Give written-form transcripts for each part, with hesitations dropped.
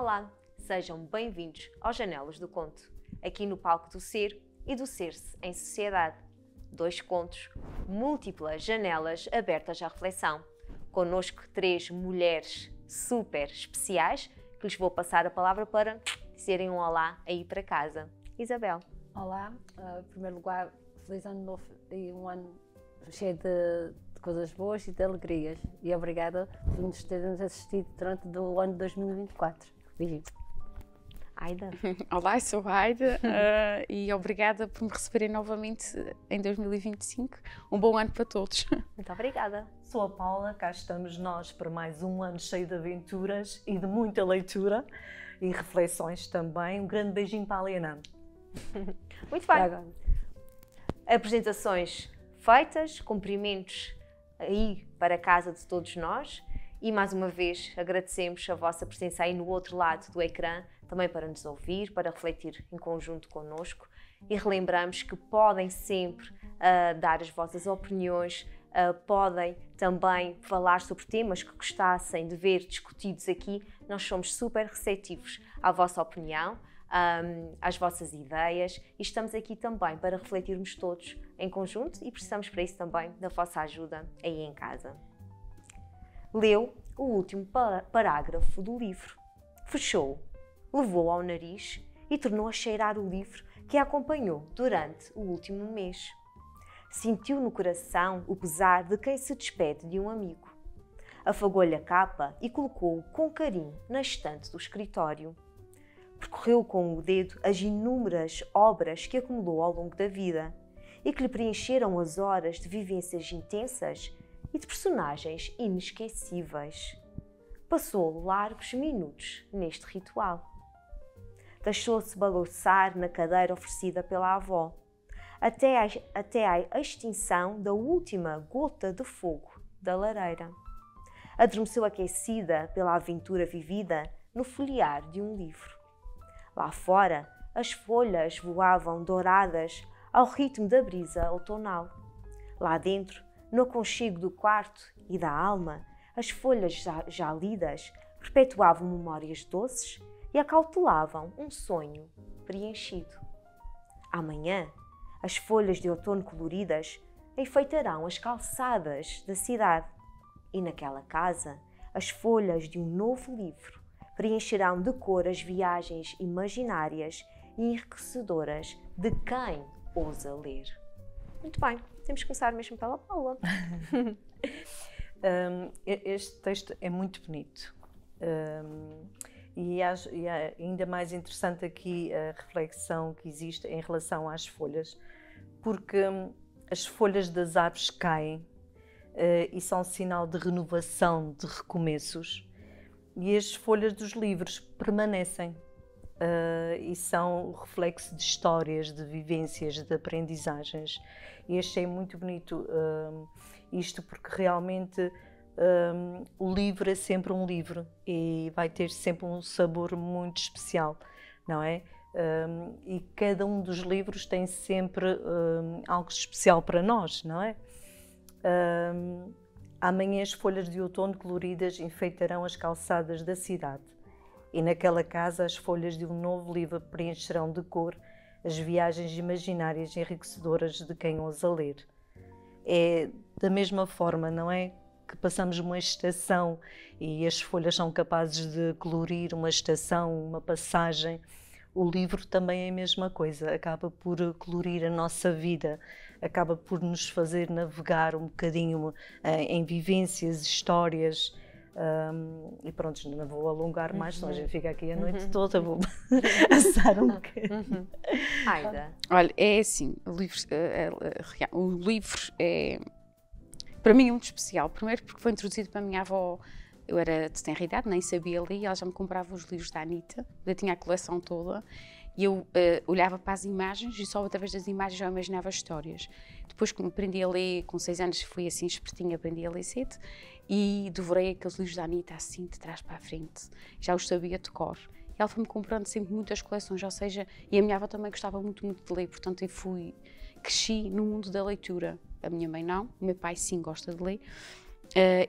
Olá, sejam bem-vindos aos Janelas do Conto, aqui no palco do ser e do ser-se em sociedade. 2 contos, múltiplas janelas abertas à reflexão. Connosco 3 mulheres super especiais que lhes vou passar a palavra para dizerem um olá aí para casa. Isabel. Olá, em primeiro lugar, feliz ano novo e um ano cheio de coisas boas e de alegrias. E obrigada por nos terem assistido durante o ano de 2024. Beijinho. Aida. Olá, eu sou a Aida e obrigada por me receberem novamente em 2025. Um bom ano para todos. Muito obrigada. Sou a Paula, cá estamos nós para mais um ano cheio de aventuras e de muita leitura e reflexões também. Um grande beijinho para a Helena. Muito bem. Apresentações feitas, cumprimentos aí para a casa de todos nós e mais uma vez agradecemos a vossa presença aí no outro lado do ecrã, também para nos ouvir, para refletir em conjunto connosco e relembramos que podem sempre dar as vossas opiniões, podem também falar sobre temas que gostassem de ver discutidos aqui. Nós somos super receptivos à vossa opinião, às vossas ideias e estamos aqui também para refletirmos todos em conjunto e precisamos para isso também da vossa ajuda aí em casa. Leu o último parágrafo do livro, fechou, levou ao nariz e tornou a cheirar o livro que a acompanhou durante o último mês. Sentiu no coração o pesar de quem se despede de um amigo. Afagou-lhe a capa e colocou-o com carinho na estante do escritório. Percorreu com o dedo as inúmeras obras que acumulou ao longo da vida e que lhe preencheram as horas de vivências intensas e de personagens inesquecíveis. Passou largos minutos neste ritual. Deixou-se balançar na cadeira oferecida pela avó, até à extinção da última gota de fogo da lareira. Adormeceu aquecida pela aventura vivida no folhear de um livro. Lá fora, as folhas voavam douradas ao ritmo da brisa outonal. Lá dentro, no aconchego do quarto e da alma, as folhas já lidas perpetuavam memórias doces e acautelavam um sonho preenchido. Amanhã, as folhas de outono coloridas enfeitarão as calçadas da cidade e naquela casa, as folhas de um novo livro preencherão de cor as viagens imaginárias e enriquecedoras de quem ousa ler. Muito bem, temos que começar mesmo pela Paula. Este texto é muito bonito e é ainda mais interessante aqui a reflexão que existe em relação às folhas, porque as folhas das árvores caem e são sinal de renovação, de recomeços. E as folhas dos livros permanecem e são o reflexo de histórias, de vivências, de aprendizagens. E achei muito bonito isto, porque realmente o livro é sempre um livro e vai ter sempre um sabor muito especial, não é? E cada um dos livros tem sempre algo especial para nós, não é? Amanhã as folhas de outono coloridas enfeitarão as calçadas da cidade e naquela casa as folhas de um novo livro preencherão de cor as viagens imaginárias enriquecedoras de quem ousa ler. É da mesma forma, não é? Que passamos uma estação e as folhas são capazes de colorir uma estação, uma passagem. O livro também é a mesma coisa, acaba por colorir a nossa vida, acaba por nos fazer navegar um bocadinho em vivências, histórias. E pronto, não vou alongar mais, senão a gente fica aqui a noite toda, vou assar um bocadinho. Aida. Olha, é assim, o livro é, para mim, muito especial. Primeiro porque foi introduzido para a minha avó. Eu era de tenra idade, nem sabia ler, e ela já me comprava os livros da Anitta, eu tinha a coleção toda, e eu olhava para as imagens e só através das imagens já imaginava histórias. Depois que aprendi a ler, com 6 anos fui assim espertinha, aprendi a ler cedo, e devorei aqueles livros da Anitta assim, de trás para a frente, já os sabia de cor. E ela foi-me comprando sempre muitas coleções, ou seja, e a minha avó também gostava muito, muito de ler, portanto eu cresci no mundo da leitura. A minha mãe não, o meu pai sim gosta de ler.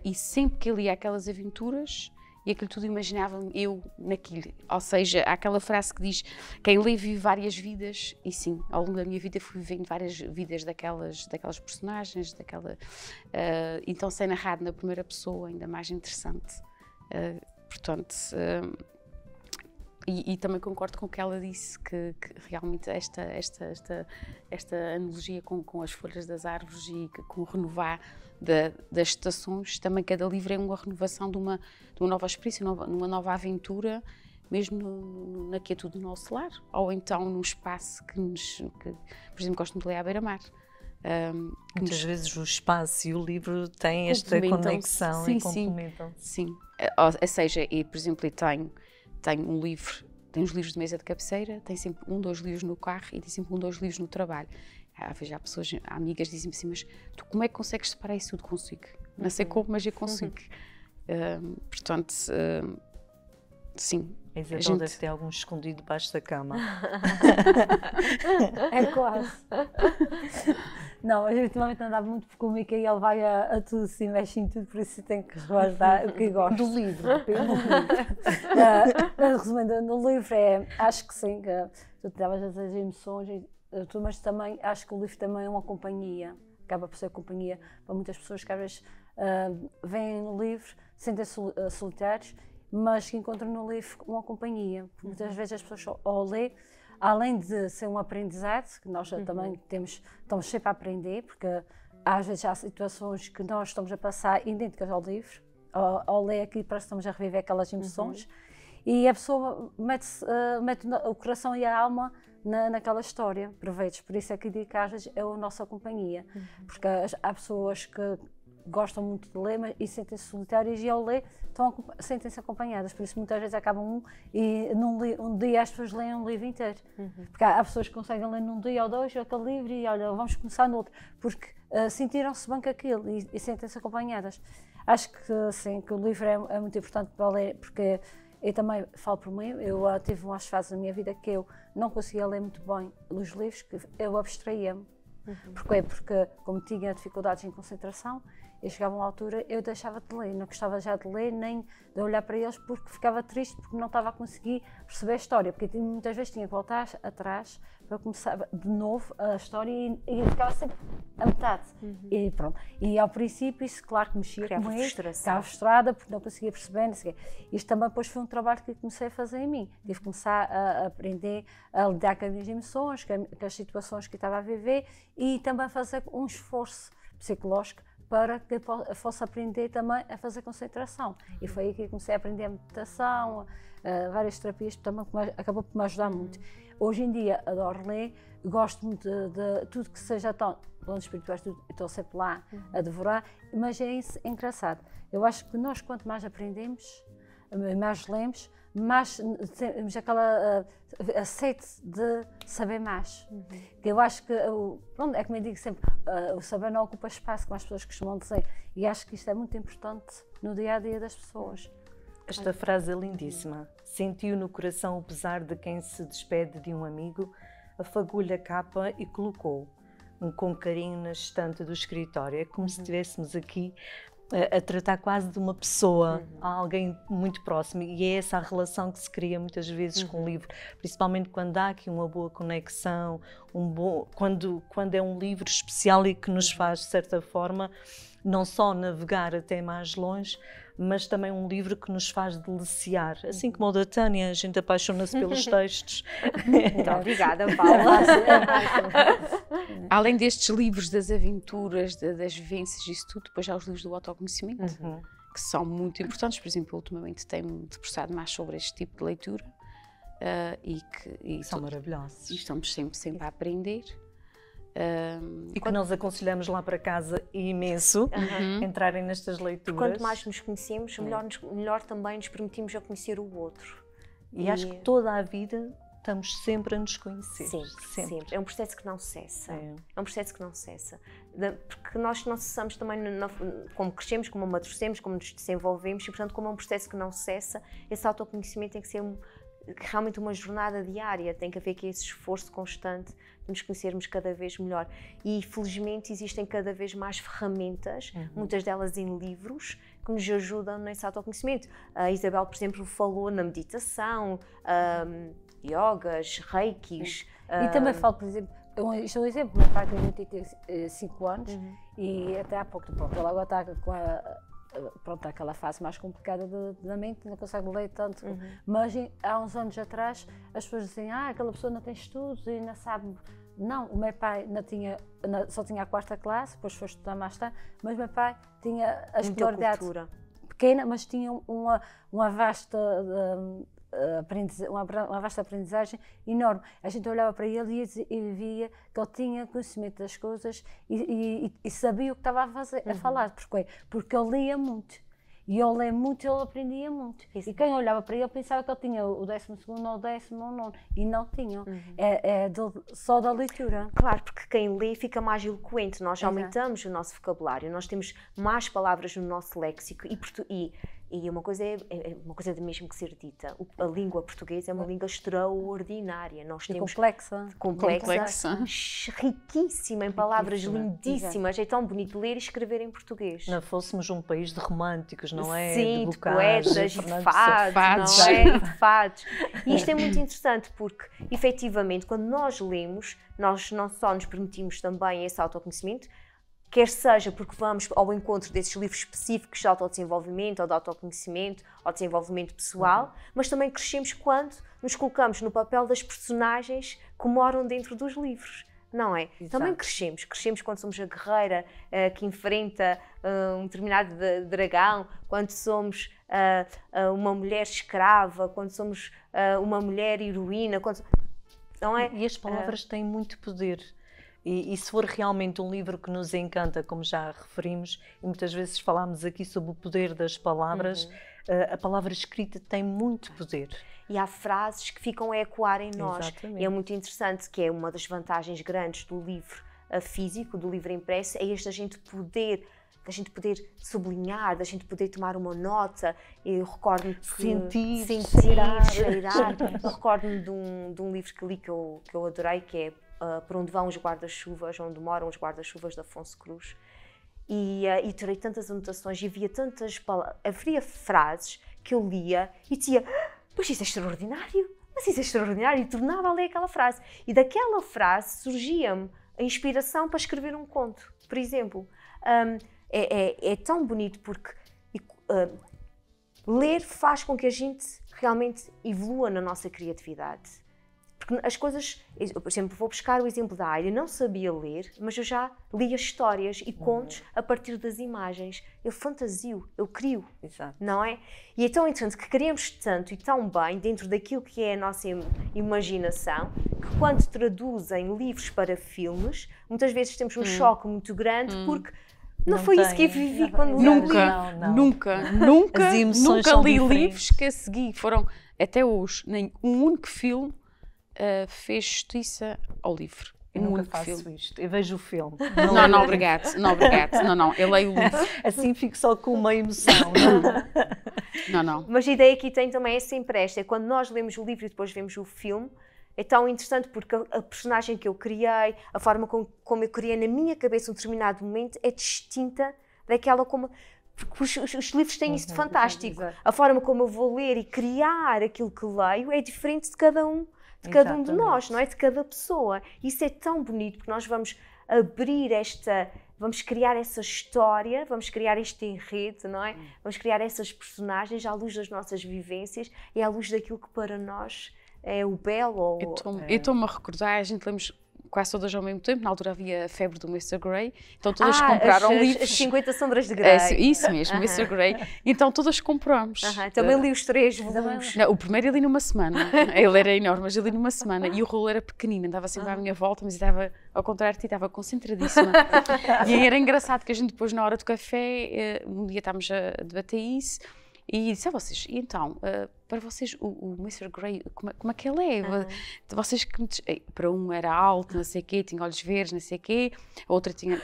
E sempre que eu lia aquelas aventuras, e aquilo tudo imaginava-me eu naquilo. Ou seja, há aquela frase que diz: quem lê vive várias vidas, e sim, ao longo da minha vida fui vivendo várias vidas daquelas personagens, então ser narrado na primeira pessoa ainda mais interessante. Portanto, e também concordo com o que ela disse, que realmente esta analogia com as folhas das árvores e com o renovar das estações, também cada livro é uma renovação de uma nova experiência, numa nova aventura, mesmo na quietude do nosso lar, ou então num espaço que, por exemplo, gosto de ler à beira-mar. Muitas vezes o espaço e o livro têm esta conexão e complementam. Sim, ou seja, por exemplo, tenho um livro, tem os livros de mesa de cabeceira, tem sempre 2 livros no carro e tem sempre 2 livros no trabalho. Às vezes há amigas que dizem assim, mas tu como é que consegues separar isso tudo? Consigo. Não sei como, mas eu consigo. Portanto, sim. A Isabel deve ter algum escondido debaixo da cama. É quase. Não, mas eu ultimamente andava muito porque o Micael vai a tudo, se mexe em tudo, por isso tenho que guardar o que gosto. Do livro, depende do livro. Resumindo, no livro acho que sim, que tu estavas a dizer as emoções, mas também acho que o livro também é uma companhia, acaba por ser companhia para muitas pessoas que às vezes veem no livro, sentem-se solitários, mas que encontram no livro uma companhia. Muitas vezes as pessoas ao ler, além de ser um aprendizado, que nós também estamos sempre a aprender, porque às vezes há situações que nós estamos a passar idênticas ao livro, ao ler aqui parece que estamos a reviver aquelas emoções, e a pessoa mete o coração e a alma naquela história, por vezes. Por isso é que digo que às vezes é a nossa companhia, porque há pessoas que gostam muito de ler e sentem-se solitárias e ao ler sentem-se acompanhadas, por isso muitas vezes acabam e um dia as pessoas leem um livro inteiro, porque há pessoas que conseguem ler num dia ou 2 aquele livro e olha, vamos começar no outro, porque sentiram-se bem com aquilo e sentem-se acompanhadas. Acho que sim, que o livro é muito importante para ler, porque eu também falo por mim, eu tive umas fases na minha vida que eu não conseguia ler muito bem os livros, que eu abstraía-me. Porquê? Porque como tinha dificuldades em concentração, eu chegava a uma altura, eu deixava de ler, não gostava já de ler, nem de olhar para eles, porque ficava triste, porque não estava a conseguir perceber a história, porque muitas vezes tinha que voltar atrás para começar de novo a história e ficava sempre a metade. E pronto. E ao princípio isso, claro que mexia comigo, ficava frustrada porque não conseguia perceber, não sei o quê. Isto também depois foi um trabalho que comecei a fazer em mim. Tive que começar a aprender a lidar com as minhas emoções, com as situações que eu estava a viver e também fazer um esforço psicológico para que eu fosse aprender também a fazer concentração. E foi aí que eu comecei a aprender a meditação, várias terapias, também acabou por me ajudar muito. Hoje em dia adoro ler, gosto muito de tudo que seja planos espirituais, estou sempre lá a devorar, mas é engraçado. Eu acho que nós, quanto mais aprendemos, mais lemos, mais temos aquela sede de saber mais. Eu acho que, pronto, é como eu digo sempre, o saber não ocupa espaço, como as pessoas costumam dizer, e acho que isto é muito importante no dia-a-dia das pessoas. Esta frase é lindíssima. Sentiu no coração o pesar de quem se despede de um amigo, afagou-lhe a capa e colocou com carinho na estante do escritório. É como se estivéssemos aqui a tratar quase de uma pessoa, alguém muito próximo, e é essa a relação que se cria muitas vezes com o livro, principalmente quando há aqui uma boa conexão, quando é um livro especial e que nos faz, de certa forma, não só navegar até mais longe, mas também um livro que nos faz deliciar, assim como o da Tânia, a gente apaixona-se pelos textos. Muito obrigada, Paula. Além destes livros das aventuras, das vivências, isso tudo, depois há os livros do autoconhecimento, que são muito importantes. Por exemplo, ultimamente tenho-me debruçado mais sobre este tipo de leitura. São maravilhosos. E estamos sempre a aprender. E que nós aconselhamos lá para casa imenso entrarem nestas leituras. Quanto mais nos conhecemos, melhor também nos permitimos a conhecer o outro. E acho que toda a vida estamos sempre a nos conhecer. Sempre. É um processo que não cessa. É um processo que não cessa. Porque nós não cessamos também, como crescemos, como amadurecemos, como nos desenvolvemos, e portanto, como é um processo que não cessa, esse autoconhecimento tem que ser realmente uma jornada diária, tem que haver aqui esse esforço constante de nos conhecermos cada vez melhor. E felizmente existem cada vez mais ferramentas, muitas delas em livros, que nos ajudam nesse autoconhecimento. A Isabel, por exemplo, falou na meditação, yogas, reikis. E também falo, por exemplo, isto é um exemplo, meu pai tem 25 anos e até há pouco, pronto, ele agora está com aquela fase mais complicada da mente, não consegue ler tanto, mas há uns anos atrás as pessoas dizem, aquela pessoa não tem estudos e não sabe. Não, o meu pai só tinha a 4ª classe, depois foi estudar mais tarde, mas o meu pai tinha a escolaridade pequena, mas tinha uma vasta aprendizagem enorme. A gente olhava para ele e via que ele tinha conhecimento das coisas e sabia o que estava a falar. Porquê? Porque ele lia muito. E ele lia muito, ele aprendia muito. E quem olhava para ele pensava que ele tinha o 12º ou o 19º e não tinha. Só da leitura. Claro, porque quem lê fica mais eloquente. Nós aumentamos o nosso vocabulário, nós temos mais palavras no nosso léxico e uma coisa é uma coisa mesmo que ser dita. A língua portuguesa é uma língua extraordinária. Nós temos complexa, riquíssima em palavras lindíssimas. É tão bonito ler e escrever em português. Não fôssemos um país de românticos, não é? Sim, de de poetas e de fados, não é? De fados. E isto é muito interessante porque, efetivamente, quando nós lemos, nós não só nos permitimos também esse autoconhecimento, quer seja porque vamos ao encontro desses livros específicos de autodesenvolvimento ou de autoconhecimento ou desenvolvimento pessoal, mas também crescemos quando nos colocamos no papel das personagens que moram dentro dos livros, não é? Exato. Também crescemos quando somos a guerreira que enfrenta um determinado dragão, quando somos uma mulher escrava, quando somos uma mulher heroína, não é? E as palavras têm muito poder. E se for realmente um livro que nos encanta, como já referimos, e muitas vezes falámos aqui sobre o poder das palavras, a palavra escrita tem muito poder. E há frases que ficam a ecoar em nós. Exatamente. E é muito interessante, que é uma das vantagens grandes do livro físico, do livro impresso, é este da gente poder sublinhar, da gente poder tomar uma nota. Eu recordo-me Sentir, cheirar. Eu recordo-me de um livro que li que eu adorei, que é Por Onde Vão os Guarda-Chuvas, Onde Moram os Guarda-Chuvas, de Afonso Cruz. E tirei tantas anotações e havia tantas palavras, havia frases que eu lia e dizia, mas isso é extraordinário, e tornava a ler aquela frase. E daquela frase surgia-me a inspiração para escrever um conto, por exemplo. É tão bonito porque ler faz com que a gente realmente evolua na nossa criatividade. Porque as coisas, por exemplo, vou buscar o exemplo da Aida, eu não sabia ler, mas eu já lia histórias e contos a partir das imagens. Eu fantasio, eu crio, Exato. não é? E é tão interessante que queremos tanto e tão bem dentro daquilo que é a nossa imaginação, que quando traduzem livros para filmes, muitas vezes temos um choque muito grande porque não foi isso que eu vivi quando li o livro. Nunca li livros que a seguir foram, até hoje, nem um único filme fez justiça ao livro. Eu nunca faço isto. Eu vejo o filme. Não, obrigado. Não, eu leio o livro. Assim fico só com uma emoção. Não. Mas a ideia que tem também é sempre esta, é quando nós lemos o livro e depois vemos o filme, é tão interessante porque a personagem que eu criei, a forma como eu criei na minha cabeça um determinado momento é distinta daquela como... Porque os livros têm isso de fantástico. A forma como eu vou ler e criar aquilo que leio é diferente de cada um. De cada um de nós, não é? De cada pessoa. Isso é tão bonito, porque nós vamos abrir vamos criar essa história, vamos criar este enredo, não é? Vamos criar essas personagens à luz das nossas vivências e à luz daquilo que para nós é o belo. Eu estou-me a recordar, a gente lemos quase todas ao mesmo tempo, na altura havia a febre do Mr. Grey, então todas compraram livros. As 50 Sombras de Grey. Isso mesmo, Mr. Grey. Então todas compramos. Também li os 3 volumes. Não, o primeiro eu li numa semana. Ele era enorme, mas eu li numa semana. E o rolo era pequenino, andava sempre à minha volta, mas estava ao contrário de ti, estava concentradíssima. E aí era engraçado que a gente depois, na hora do café, um dia estávamos a debater isso, e disse a vocês, e então, para vocês o Mr. Grey, como é que ele é? Vocês que para um era alto, não sei o quê, tinha olhos verdes, não sei o quê, a outra tinha...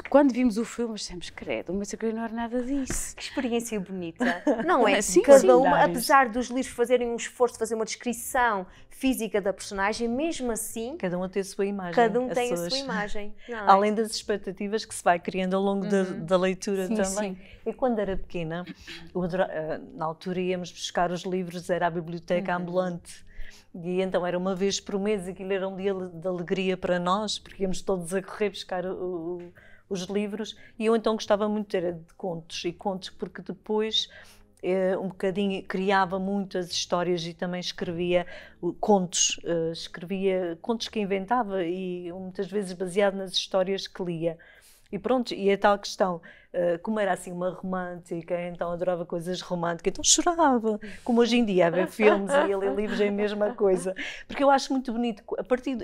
quando vimos o filme, dissemos, credo, mas eu não era nada disso. Que experiência bonita, não é? Sim, Cada uma, apesar dos livros fazerem um esforço de fazer uma descrição física da personagem, mesmo assim... Cada um tem a sua imagem. Cada um tem a sua imagem. Não é? Além das expectativas que se vai criando ao longo da leitura Sim, também. sim. Eu, quando era pequena, na altura íamos buscar os livros, era a biblioteca ambulante. E então era uma vez por mês, aquilo era um dia de alegria para nós, porque íamos todos a correr buscar os livros. E eu então gostava muito de contos, porque depois um bocadinho criava muitas histórias e também escrevia contos que inventava e muitas vezes baseado nas histórias que lia. E pronto, e a tal questão, como era assim uma romântica, então adorava coisas românticas, então chorava, como hoje em dia a ver filmes e a ler livros é a mesma coisa, porque eu acho muito bonito,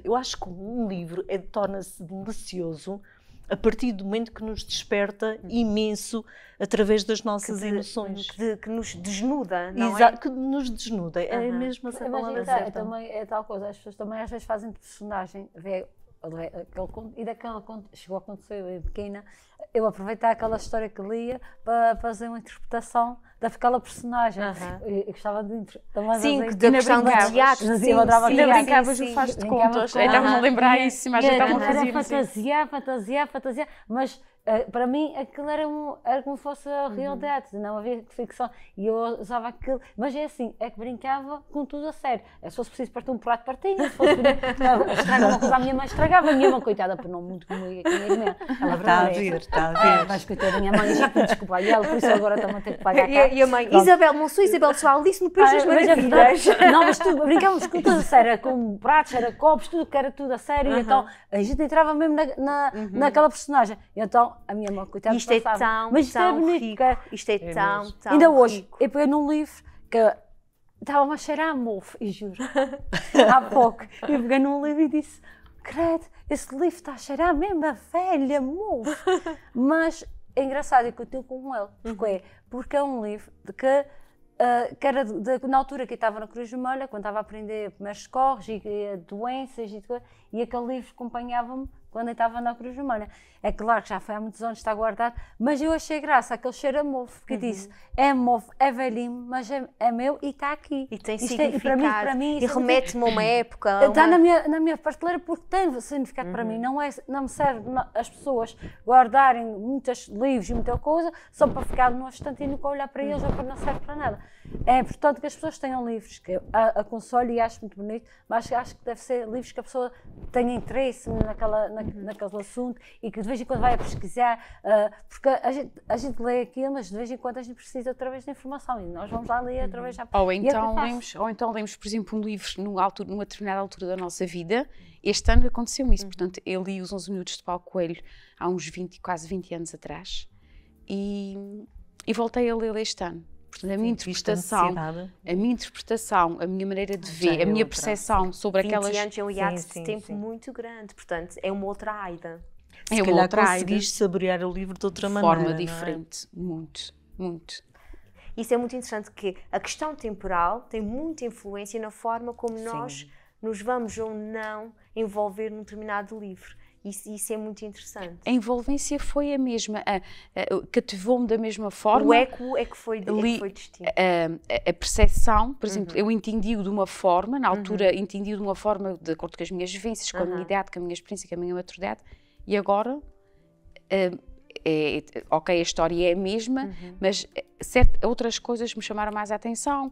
eu acho que um livro torna-se delicioso a partir do momento que nos desperta imenso através das nossas emoções. Que nos desnuda, não é? Que nos desnuda, é mesmo essa palavra certa. Também é tal coisa, as pessoas também às vezes fazem de personagem, e daquela chegou a acontecer eu pequena, eu aproveitar aquela história que lia para fazer uma interpretação daquela personagem. Eu gostava de também sim, fazer, que da questão do teatro. Ainda brincavas no faz de contas. Estava-me a lembrar isso, mas estava a fazer fantasiar, mas para mim aquilo era como se fosse a realidade, não havia ficção. E eu usava aquilo, mas é assim, é que brincava com tudo a sério. Se fosse preciso partir um prato, partia. Se fosse estragar uma coisa, a minha mãe estragava. A minha mãe, coitada, por não muito comigo, ela está a ver. Mas coitada da minha mãe, já me desculpa, e ela, por isso agora também tem que pagar cá. E a mãe, Isabel, não sou Isabel, sou Alice no País das Maravilhas. Não, mas tudo, brincávamos com tudo a sério, era com pratos, era copos, tudo que era tudo a sério. E então a gente entrava mesmo naquela personagem. E então a minha mãe, coitada, isto é tão, mas isto tão é bonito, rico. Isto é tão ainda hoje, rico. eu peguei num livro que estava-me a cheirar a mofo, e juro, há pouco, eu peguei num livro e disse, credo, esse livro está a cheirar mesmo a velha, mofo. Mas é engraçado, eu continuo com ele, porque é um livro que era na altura que eu estava na Cruz Vermelha, quando estava a aprender primeiros socorros e doenças e aquele livro acompanhava-me quando eu estava na Cruz Vermelha. É claro que já foi há muitos anos, está guardado, mas eu achei graça, aquele cheiro a mofo, porque disse, é mofo, é velhinho, mas é meu e está aqui. E tem isto significado, para mim, e remete-me a uma época. Está na minha prateleira porque tem significado para mim, não me serve as pessoas guardarem muitos livros e muita coisa só para ficar numa estante e nunca olhar para eles ou para não serve para nada. É importante que as pessoas tenham livros, que eu aconselho e acho muito bonito, mas acho que deve ser livros que a pessoa tenha interesse naquele assunto e que de vez em quando vai a pesquisar, porque a gente lê aquilo, mas de vez em quando a gente precisa outra vez de informação e nós vamos lá ler outra vez. Ou então lemos, por exemplo, um livro numa determinada altura da nossa vida. Este ano aconteceu isso, portanto, eu li os 11 Minutos de Paulo Coelho há uns quase 20 anos atrás e voltei a lê-lo este ano. Portanto, a minha interpretação, a minha maneira de ver, a minha percepção sobre aquelas... 20 anos é um hiato de tempo muito grande, portanto, é uma outra Aida. Se calhar conseguiste saborear o livro de outra maneira, forma diferente, muito. Isso é muito interessante, que a questão temporal tem muita influência na forma como nós nos vamos ou não envolver num determinado livro. Isso é muito interessante. A envolvência foi a mesma, cativou-me da mesma forma. O eco é que foi distinto. A percepção, por exemplo, eu entendi-o de uma forma, na altura entendi-o de uma forma de acordo com as minhas vivências, com a minha idade, com a minha experiência, com a minha maturidade, e agora, ok, a história é a mesma, mas outras coisas me chamaram mais a atenção.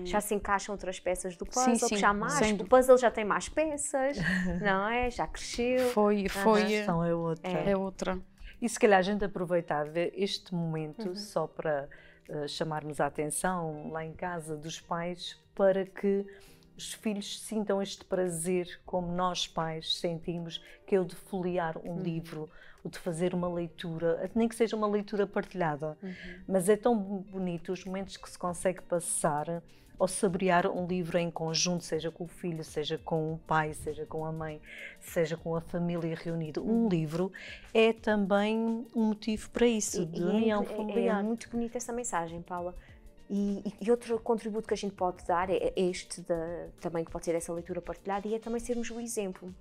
Já se encaixam outras peças do puzzle, que já mais, o puzzle já tem mais peças, não é? Já cresceu. É outra. E se calhar a gente aproveitar este momento só para chamarmos a atenção lá em casa dos pais, para que os filhos sintam este prazer como nós pais sentimos, que é o de folhear um livro, o de fazer uma leitura, nem que seja uma leitura partilhada, mas é tão bonito os momentos que se consegue passar ou saborear um livro em conjunto, seja com o filho, seja com o pai, seja com a mãe, seja com a família reunida. Um livro é também um motivo para isso, de união familiar. É muito bonita essa mensagem, Paula. E outro contributo que a gente pode dar é este, também que pode ser essa leitura partilhada, e é também sermos o exemplo.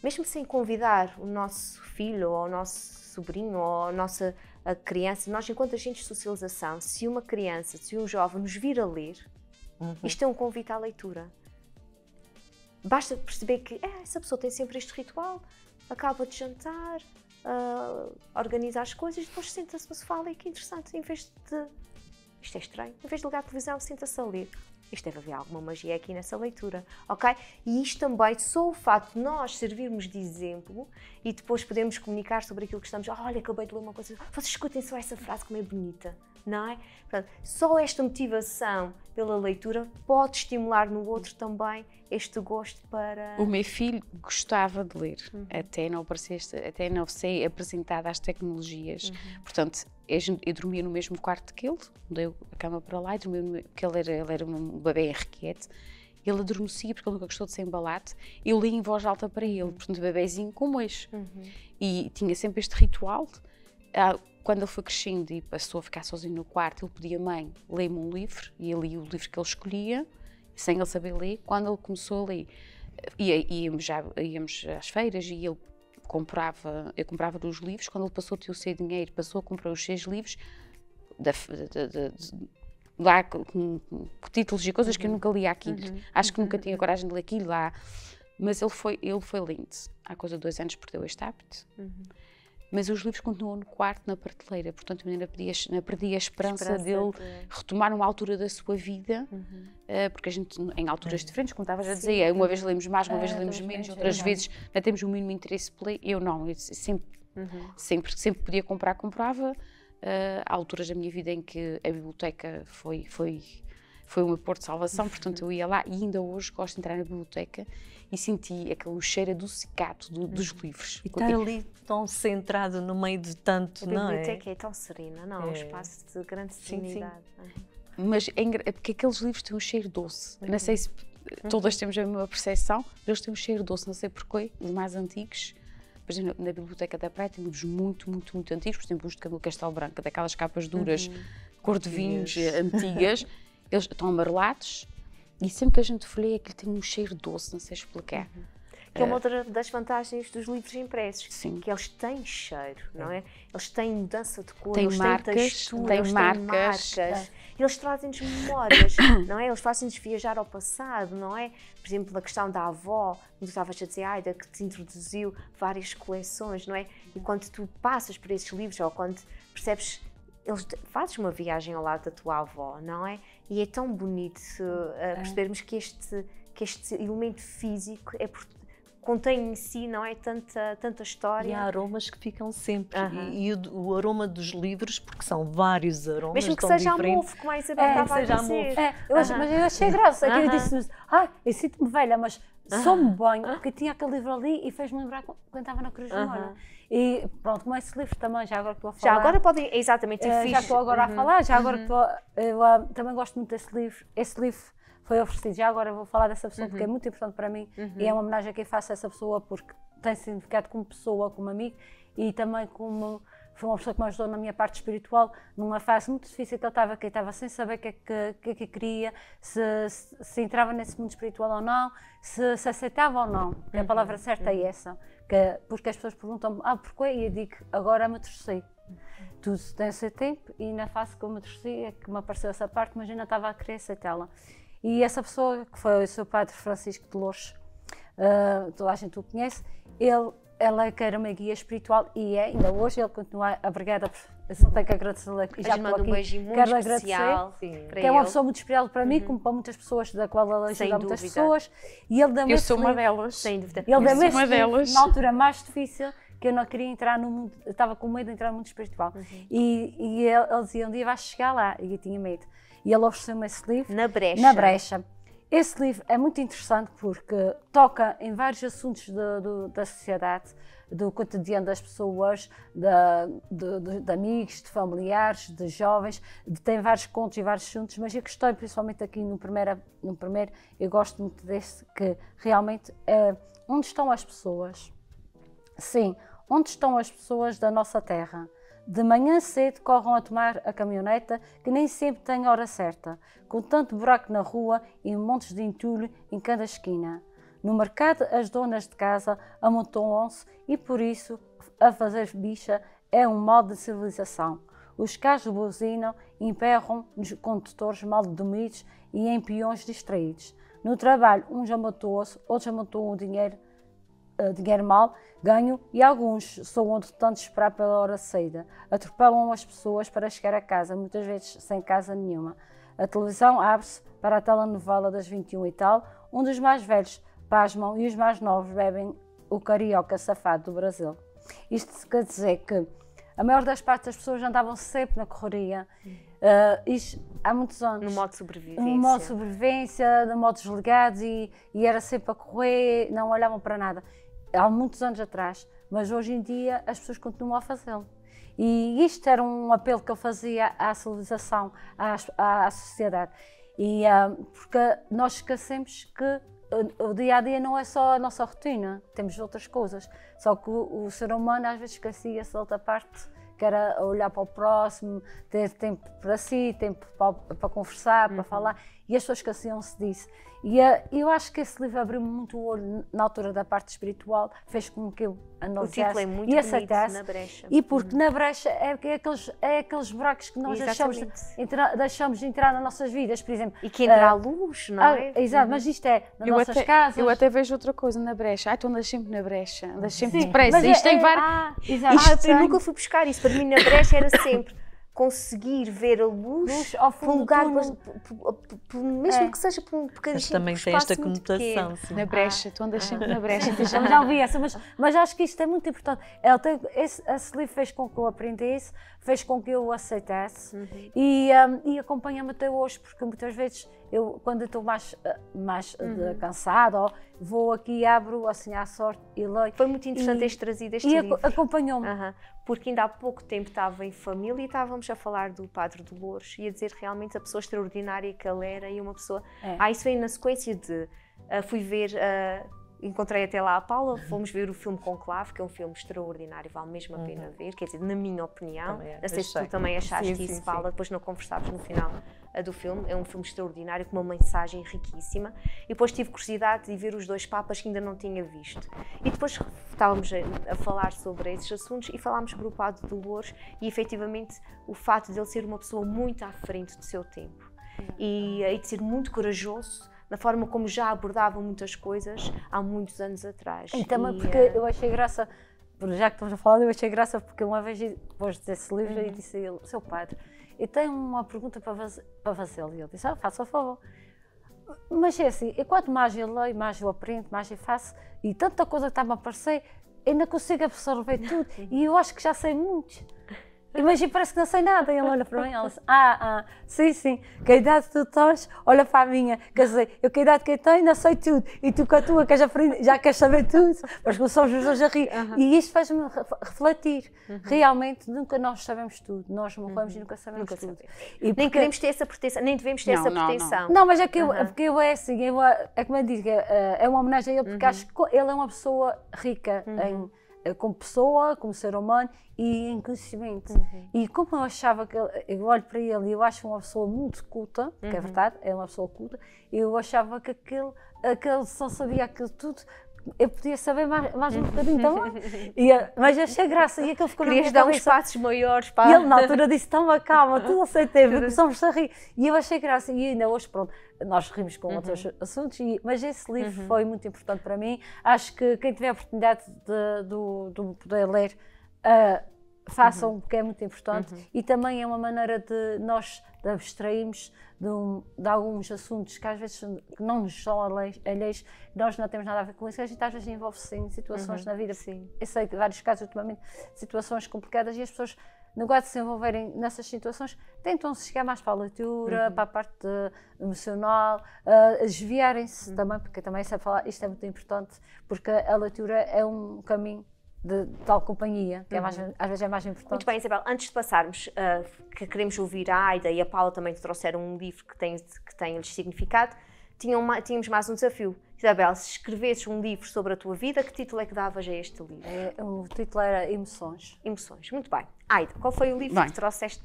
mesmo sem convidar o nosso filho ou o nosso sobrinho ou a nossa criança, nós enquanto agentes de socialização, se uma criança, se um jovem nos vir a ler, isto é um convite à leitura. Basta perceber que essa pessoa tem sempre este ritual, acaba de jantar, organiza as coisas, depois senta-se no sofá e que interessante, em vez de... Isto é estranho, em vez de ligar a televisão, senta-se a ler. Isto deve haver alguma magia aqui nessa leitura, ok? E isto também, só o facto de nós servirmos de exemplo e depois podemos comunicar sobre aquilo que estamos... Olha, acabei de ler uma coisa... Vocês escutem só essa frase como é bonita, não é? Portanto, só esta motivação pela leitura pode estimular no outro também este gosto para... O meu filho gostava de ler, até não ser apresentada às tecnologias. Portanto, eu dormia no mesmo quarto que ele, mudei a cama para lá, porque ele era um bebê irrequieto. Ele adormecia porque ele nunca gostou de ser embalado. Eu li em voz alta para ele, portanto, bebezinho como este. E tinha sempre este ritual. Quando ele foi crescendo e passou a ficar sozinho no quarto, ele pedia: mãe, lê-me um livro, e eu li o livro que ele escolhia, sem ele saber ler. Quando ele começou a ler, íamos às feiras e eu comprava os livros. Quando ele passou a ter o seu dinheiro, passou a comprar os 6 livros, lá com títulos e coisas que eu nunca li aquilo. Acho que nunca tinha coragem de ler aquilo lá. Mas ele foi lindo. Há coisa de 2 anos perdeu este hábito. Mas os livros continuam no quarto, na prateleira. Portanto, eu ainda perdi a esperança dele retomar uma altura da sua vida, porque a gente, em alturas diferentes, como estavas a dizer, uma vez lemos mais, uma vez lemos menos, outras vezes não temos o mínimo interesse por ler. Eu não, eu sempre podia comprar, comprava. Há alturas da minha vida em que a biblioteca foi o meu porto de salvação, portanto eu ia lá e ainda hoje gosto de entrar na biblioteca e senti aquele cheiro adocicado dos livros. E estar ali tão centrado no meio de tanto, não é? A biblioteca é tão serena, não é? Um espaço de grande serenidade. Mas é porque aqueles livros têm um cheiro doce. Não sei se todas temos a mesma percepção, mas eles têm um cheiro doce, não sei porquê, os mais antigos. Por exemplo, na Biblioteca da Praia tem livros muito antigos, por exemplo, os de Camilo Castelo Branco, daquelas capas duras, cor de vinhos, antigas. Eles estão amarelados e sempre que a gente folheia aquilo tem um cheiro doce, não sei explicar. Que é uma outra das vantagens dos livros impressos, Sim. que eles têm cheiro, não é? Eles têm mudança de cor, Tem eles marcas, têm textura, tem eles marcas. têm marcas. Eles trazem-nos memórias, não é? Eles fazem-nos viajar ao passado, não é? Por exemplo, a questão da avó, como tu estavas a dizer, Aida, que te introduziu várias coleções, não é? E quando tu passas por esses livros, ou quando percebes, fazes uma viagem ao lado da tua avó, não é? E é tão bonito percebermos que este elemento físico contém em si, não é, tanta história. E há aromas que ficam sempre. E o aroma dos livros, porque são vários aromas. Mesmo que seja diferentes. amofo, como a Isabel estava a dizer. Mas eu achei graça. Eu disse-me, eu sinto-me velha, mas sou-me bem, porque tinha aquele livro ali e fez-me lembrar quando estava na Cruz de Moura. E pronto, como esse livro também, já agora que estou a falar. Já agora podem, exatamente, já estou agora a falar, já agora que eu também gosto muito desse livro. Esse livro foi oferecido, já agora vou falar dessa pessoa porque é muito importante para mim e é uma homenagem a quem faço a essa pessoa porque tem significado como pessoa, como amigo e também como foi uma pessoa que me ajudou na minha parte espiritual numa fase muito difícil que eu estava sem saber o que queria, se entrava nesse mundo espiritual ou não, se aceitava ou não. A palavra certa é essa, porque as pessoas perguntam-me, porquê? E eu digo, agora amadurecer. Tudo tem o seu tempo e na fase que eu amadurecer é que me apareceu essa parte, mas eu ainda estava a querer aceitá-la. E essa pessoa, que foi o seu padre Francisco de Lourdes, toda a gente o conhece, ela que era uma guia espiritual e ainda hoje, ele continua, obrigada, eu só tenho que agradecer-lhe aqui, já estou aqui, um beijinho muito quero especial agradecer, para que é uma ele. pessoa muito especial para mim, como para muitas pessoas, da qual ela Sem ajuda muitas dúvida. pessoas, e ele deu-me Eu esse sou uma livro. delas. Sem dúvida. Ele deu-me esse uma livro delas. na altura mais difícil, que eu não queria entrar no mundo, eu estava com medo de entrar no mundo espiritual. E ele dizia, um dia vais chegar lá, e eu tinha medo. E ele ofereceu-me esse livro. Na brecha. Na brecha. Esse livro é muito interessante porque toca em vários assuntos da sociedade, do cotidiano das pessoas, de amigos, de familiares, de jovens, tem vários contos e vários assuntos, mas eu gostei principalmente aqui no primeiro, eu gosto muito desse, que realmente é onde estão as pessoas. Sim, onde estão as pessoas da nossa terra? De manhã cedo corram a tomar a caminhoneta que nem sempre tem hora certa, com tanto buraco na rua e montes de entulho em cada esquina. No mercado, as donas de casa amontoam-se e, por isso, a fazer bicha é um modo de civilização. Os carros buzinam, emperram nos condutores mal dormidos e em peões distraídos. No trabalho, uns amontoam-se, outros amontoam o dinheiro mal ganho e alguns soam de tanto esperar pela hora de saída. Atropelam as pessoas para chegar a casa, muitas vezes sem casa nenhuma. A televisão abre-se para a telenovela das 21 e tal, onde os mais velhos pasmam e os mais novos bebem o carioca safado do Brasil. Isto quer dizer que a maior das partes das pessoas andavam sempre na correria, isto há muitos anos. No modo de sobrevivência. No modo de sobrevivência, no modo desligados e era sempre a correr, não olhavam para nada. Há muitos anos atrás, mas hoje em dia as pessoas continuam a fazê-lo. E isto era um apelo que eu fazia à civilização, à sociedade. E, porque nós esquecemos que o dia a dia não é só a nossa rotina, temos outras coisas. Só que o ser humano às vezes esquecia-se da outra parte, que era olhar para o próximo, ter tempo para si, tempo para conversar, para falar, e as pessoas esqueciam-se disso. E eu acho que esse livro abriu-me muito o olho na altura da parte espiritual, fez com que eu analisasse e aceitasse. Na brecha. E porque na brecha é aqueles buracos que nós deixamos de entrar nas nossas vidas, por exemplo. E que entra à luz, não é? Exato, mas isto é nas nossas casas. Eu até vejo outra coisa na brecha. Tu andas sempre na brecha, andas sempre depressa. Isto tem vários... Eu nunca fui buscar isso. Para mim, na brecha era sempre conseguir ver a luz ao por um lugar, mesmo que seja por um bocadinho. Mas também tem esta conotação. Na brecha, tu andas sempre na brecha. Já ouvi essa, mas acho que isto é muito importante. Esse livro fez com que eu aprendesse, fez com que eu o aceitasse e acompanha-me até hoje, porque muitas vezes eu, quando eu estou mais cansada, vou aqui, abro assim à sorte e leio. Foi muito interessante teres trazido este livro. E acompanhou-me. Porque ainda há pouco tempo estava em família e estávamos a falar do Padre Dolores e a dizer realmente a pessoa extraordinária que ele era e uma pessoa... isso veio na sequência de... fui ver... encontrei até lá a Paula, fomos ver o filme Conclave, que é um filme extraordinário, vale mesmo a pena ver, quer dizer, na minha opinião. Não sei se tu também achaste isso, Paula, depois não conversámos no final do filme. É um filme extraordinário, com uma mensagem riquíssima. E depois tive curiosidade de ver os dois papas que ainda não tinha visto. E depois estávamos a falar sobre esses assuntos e falámos sobre o Padre Dolores e, efetivamente, o facto de ele ser uma pessoa muito à frente do seu tempo. E de ser muito corajoso na forma como já abordava muitas coisas há muitos anos atrás. E também porque eu achei graça, já que estamos a falar, eu achei graça porque uma vez, depois desse livro, eu disse a ele, seu padre, eu tenho uma pergunta para fazer-lhe. E ele disse, faça o favor. Mas é assim, quanto mais eu leio, mais eu aprendo, mais eu faço, e tanta coisa que está-me a aparecer, ainda consigo absorver tudo, e eu acho que já sei muito. Mas parece que não sei nada. E ele olha para mim e ela diz, sim, que a idade que tu tens, olha para a minha. Quer dizer, eu que a idade que eu tenho, não sei tudo. E tu com a tua, que já queres saber tudo. Mas começamos os dois a rir. E isto faz-me refletir. Realmente, nunca nós sabemos tudo. Nós morremos e nunca sabemos tudo. E nem queremos ter essa proteção, nem devemos ter essa proteção. Não, mas é que porque eu é assim, é como eu digo, é uma homenagem a ele, porque acho que ele é uma pessoa rica como pessoa, como ser humano e em conhecimento. E como eu achava que eu olho para ele e eu acho uma pessoa muito culta, que é verdade, é uma pessoa culta, eu achava que aquele só sabia aquilo tudo, eu podia saber mais um bocadinho também. Mas achei graça e aquilo ficou na minha cabeça. Querias dar uns passos maiores para... E ele na altura disse, toma calma, tudo aceitei, começamos a rir. E eu achei graça e ainda hoje, pronto, nós rimos com outros assuntos, mas esse livro foi muito importante para mim. Acho que quem tiver a oportunidade de poder ler, façam, porque é muito importante. E também é uma maneira de nós abstrairmos de alguns assuntos que às vezes não nos são alheios, nós não temos nada a ver com isso, a gente às vezes envolve-se em situações na vida. Eu sei que vários casos ultimamente, situações complicadas, e as pessoas, no lugar de se envolverem nessas situações, tentam se chegar mais para a leitura, para a parte emocional, desviarem-se também, porque também sei falar, isto é muito importante, porque a leitura é um caminho de tal companhia, que às vezes é mais importante. Muito bem, Isabel, antes de passarmos, que queremos ouvir a Aida e a Paula também te trouxeram um livro que tem-lhes significado, tínhamos mais um desafio. Isabel, se escrevesses um livro sobre a tua vida, que título é que davas a este livro? O título era Emoções. Emoções, muito bem. Aida, qual foi o livro que trouxeste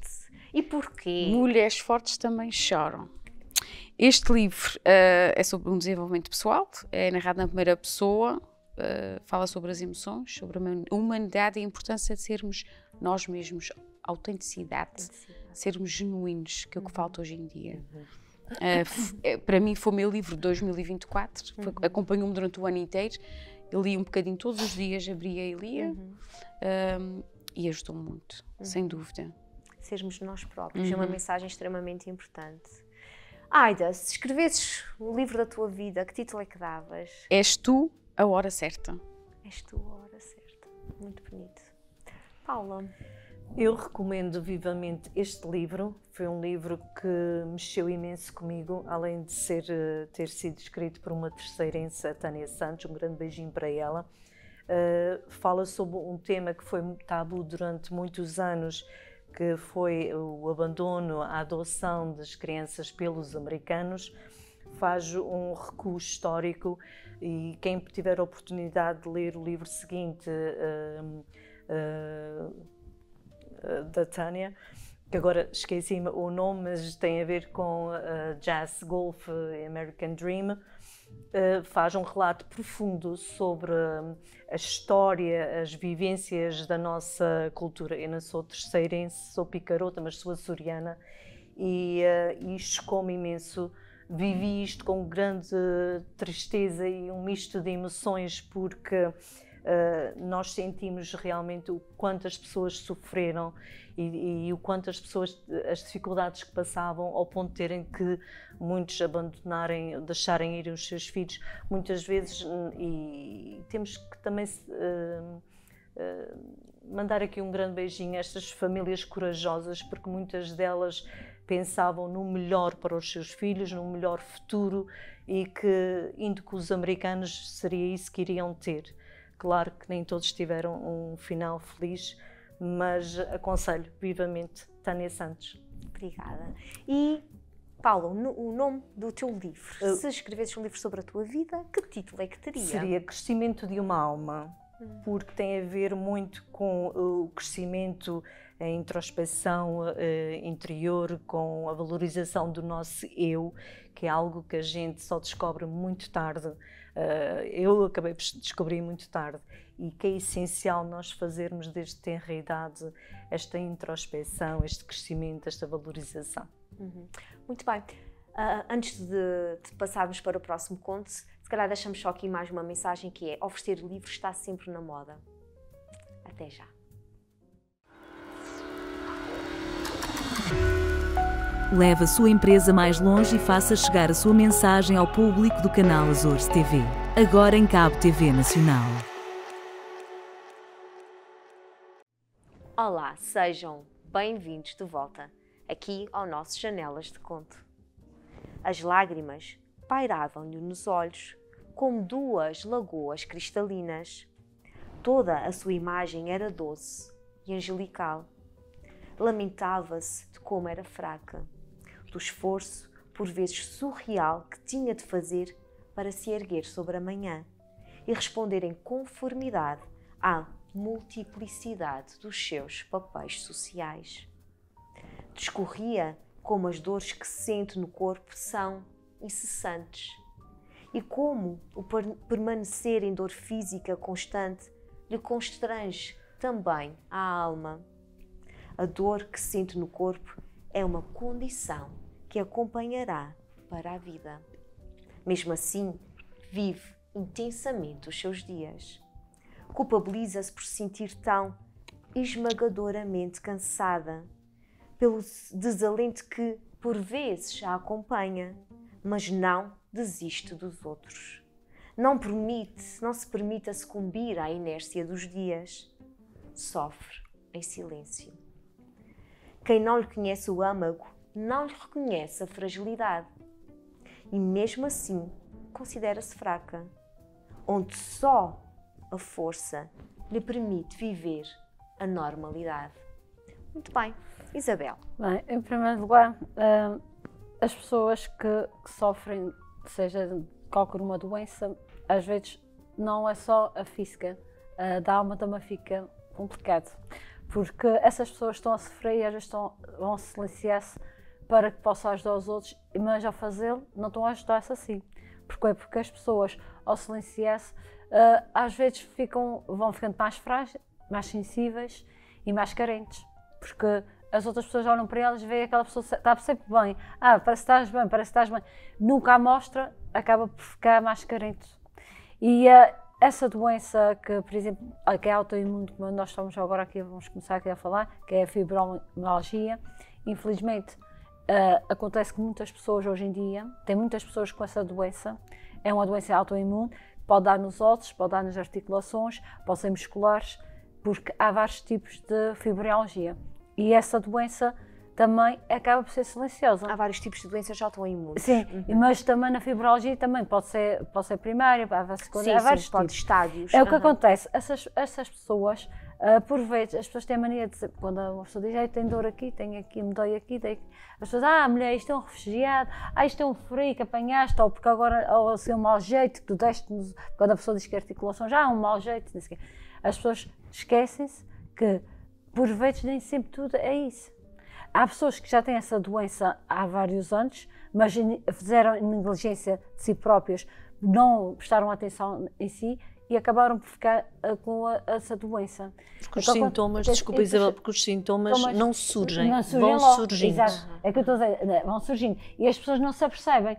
e porquê? Mulheres fortes também choram. Este livro é sobre um desenvolvimento pessoal, é narrado na primeira pessoa, fala sobre as emoções, sobre a humanidade e a importância de sermos nós mesmos, autenticidade, sermos genuínos, que é o que falta hoje em dia. Para mim foi o meu livro de 2024, acompanhou-me durante o ano inteiro, eu li um bocadinho todos os dias, abria e lia, e ajudou-me muito, sem dúvida. Sermos nós próprios, é uma mensagem extremamente importante. Aida, se escrevesses o livro da tua vida, que título é que davas? És tu a hora certa. És tu a hora certa. Muito bonito. Paula? Eu recomendo vivamente este livro. Foi um livro que mexeu imenso comigo, além de ter sido escrito por uma terceirense, a Tânia Santos, um grande beijinho para ela. Fala sobre um tema que foi tabu durante muitos anos, que foi o abandono, a adoção das crianças pelos americanos. Faz um recuo histórico e quem tiver a oportunidade de ler o livro seguinte da Tânia, que agora esqueci o nome, mas tem a ver com Jazz, Golf e American Dream, faz um relato profundo sobre a história, as vivências da nossa cultura. Eu não sou terceirense, sou picarota, mas sou açoriana e isto como imenso. Vivi isto com grande tristeza e um misto de emoções, porque nós sentimos realmente o quanto as pessoas sofreram e o quanto as pessoas, as dificuldades que passavam, ao ponto de terem que muitos abandonarem, deixarem ir os seus filhos, muitas vezes, e temos que também mandar aqui um grande beijinho a estas famílias corajosas, porque muitas delas pensavam no melhor para os seus filhos, no melhor futuro, e que, indo com os americanos, seria isso que iriam ter. Claro que nem todos tiveram um final feliz, mas aconselho vivamente Tânia Santos. Obrigada. E, Paula, o nome do teu livro, se escrevesses um livro sobre a tua vida, que título é que teria? Seria Crescimento de uma Alma, porque tem a ver muito com o crescimento, a introspeção interior, com a valorização do nosso eu, que é algo que a gente só descobre muito tarde. Eu acabei por descobrir muito tarde, e que é essencial nós fazermos desde tenra idade esta introspeção, este crescimento, esta valorização. Muito bem. Antes de passarmos para o próximo conto, se calhar deixamos só aqui mais uma mensagem, que é: oferecer livros está sempre na moda. Até já. Leve a sua empresa mais longe e faça chegar a sua mensagem ao público do canal Azores TV. Agora em Cabo TV Nacional. Olá, sejam bem-vindos de volta aqui ao nosso Janelas de Conto. As lágrimas pairavam-lhe nos olhos como duas lagoas cristalinas. Toda a sua imagem era doce e angelical. Lamentava-se de como era fraca, do esforço, por vezes surreal, que tinha de fazer para se erguer sobre a manhã e responder em conformidade à multiplicidade dos seus papéis sociais. Discorria como as dores que sente no corpo são incessantes e como o permanecer em dor física constante lhe constrange também a alma. A dor que sente no corpo é uma condição que acompanhará para a vida. Mesmo assim, vive intensamente os seus dias. Culpabiliza-se por se sentir tão esmagadoramente cansada, pelo desalento que, por vezes, a acompanha, mas não desiste dos outros. Não se permite sucumbir à inércia dos dias. Sofre em silêncio. Quem não lhe conhece o âmago, não lhe reconhece a fragilidade. E mesmo assim, considera-se fraca, onde só a força lhe permite viver a normalidade. Muito bem. Isabel. Bem, em primeiro lugar, as pessoas que sofrem, seja de qualquer uma doença, às vezes não é só a física, da alma também fica complicado, porque essas pessoas estão a sofrer e às vezes vão silenciar-se para que possa ajudar os outros, mas ao fazê-lo não estão a ajudar-se assim. Porquê? Porque as pessoas, ao silenciar-se, às vezes vão ficando mais frágeis, mais sensíveis e mais carentes. Porque as outras pessoas olham para elas e veem aquela pessoa está sempre bem. Parece que estás bem, parece que estás bem. Nunca a mostra, acaba por ficar mais carente. E essa doença que, por exemplo, que é autoimune, como nós estamos agora aqui, vamos começar aqui a falar, que é a fibromialgia, infelizmente acontece com muitas pessoas hoje em dia, tem muitas pessoas com essa doença, é uma doença autoimune, pode dar nos ossos, pode dar nas articulações, pode ser musculares, porque há vários tipos de fibromialgia. E essa doença também acaba por ser silenciosa. Há vários tipos de doenças autoimunes. Sim, mas também na fibromialgia também pode ser primária, há vários tipos. Estádios. É o que acontece, essas pessoas, por vezes, as pessoas têm a mania de dizer, quando uma pessoa diz, tem dor aqui, tem aqui, me dói aqui, as pessoas, mulher, isto é um refugiado, isto é um frio que apanhaste, ou porque agora, ou assim, um mau jeito que tu deste, quando a pessoa diz que a articulação já é um mau jeito, não sei o quê. As pessoas esquecem-se que, por vezes, nem sempre tudo é isso. Há pessoas que já têm essa doença há vários anos, mas fizeram negligência de si próprias, não prestaram atenção em si e acabaram por ficar com essa doença. Porque os sintomas, desculpa Isabel, porque os sintomas não surgem, vão logo, surgindo. Exato, é que eu estou a dizer, vão surgindo. E as pessoas não se apercebem.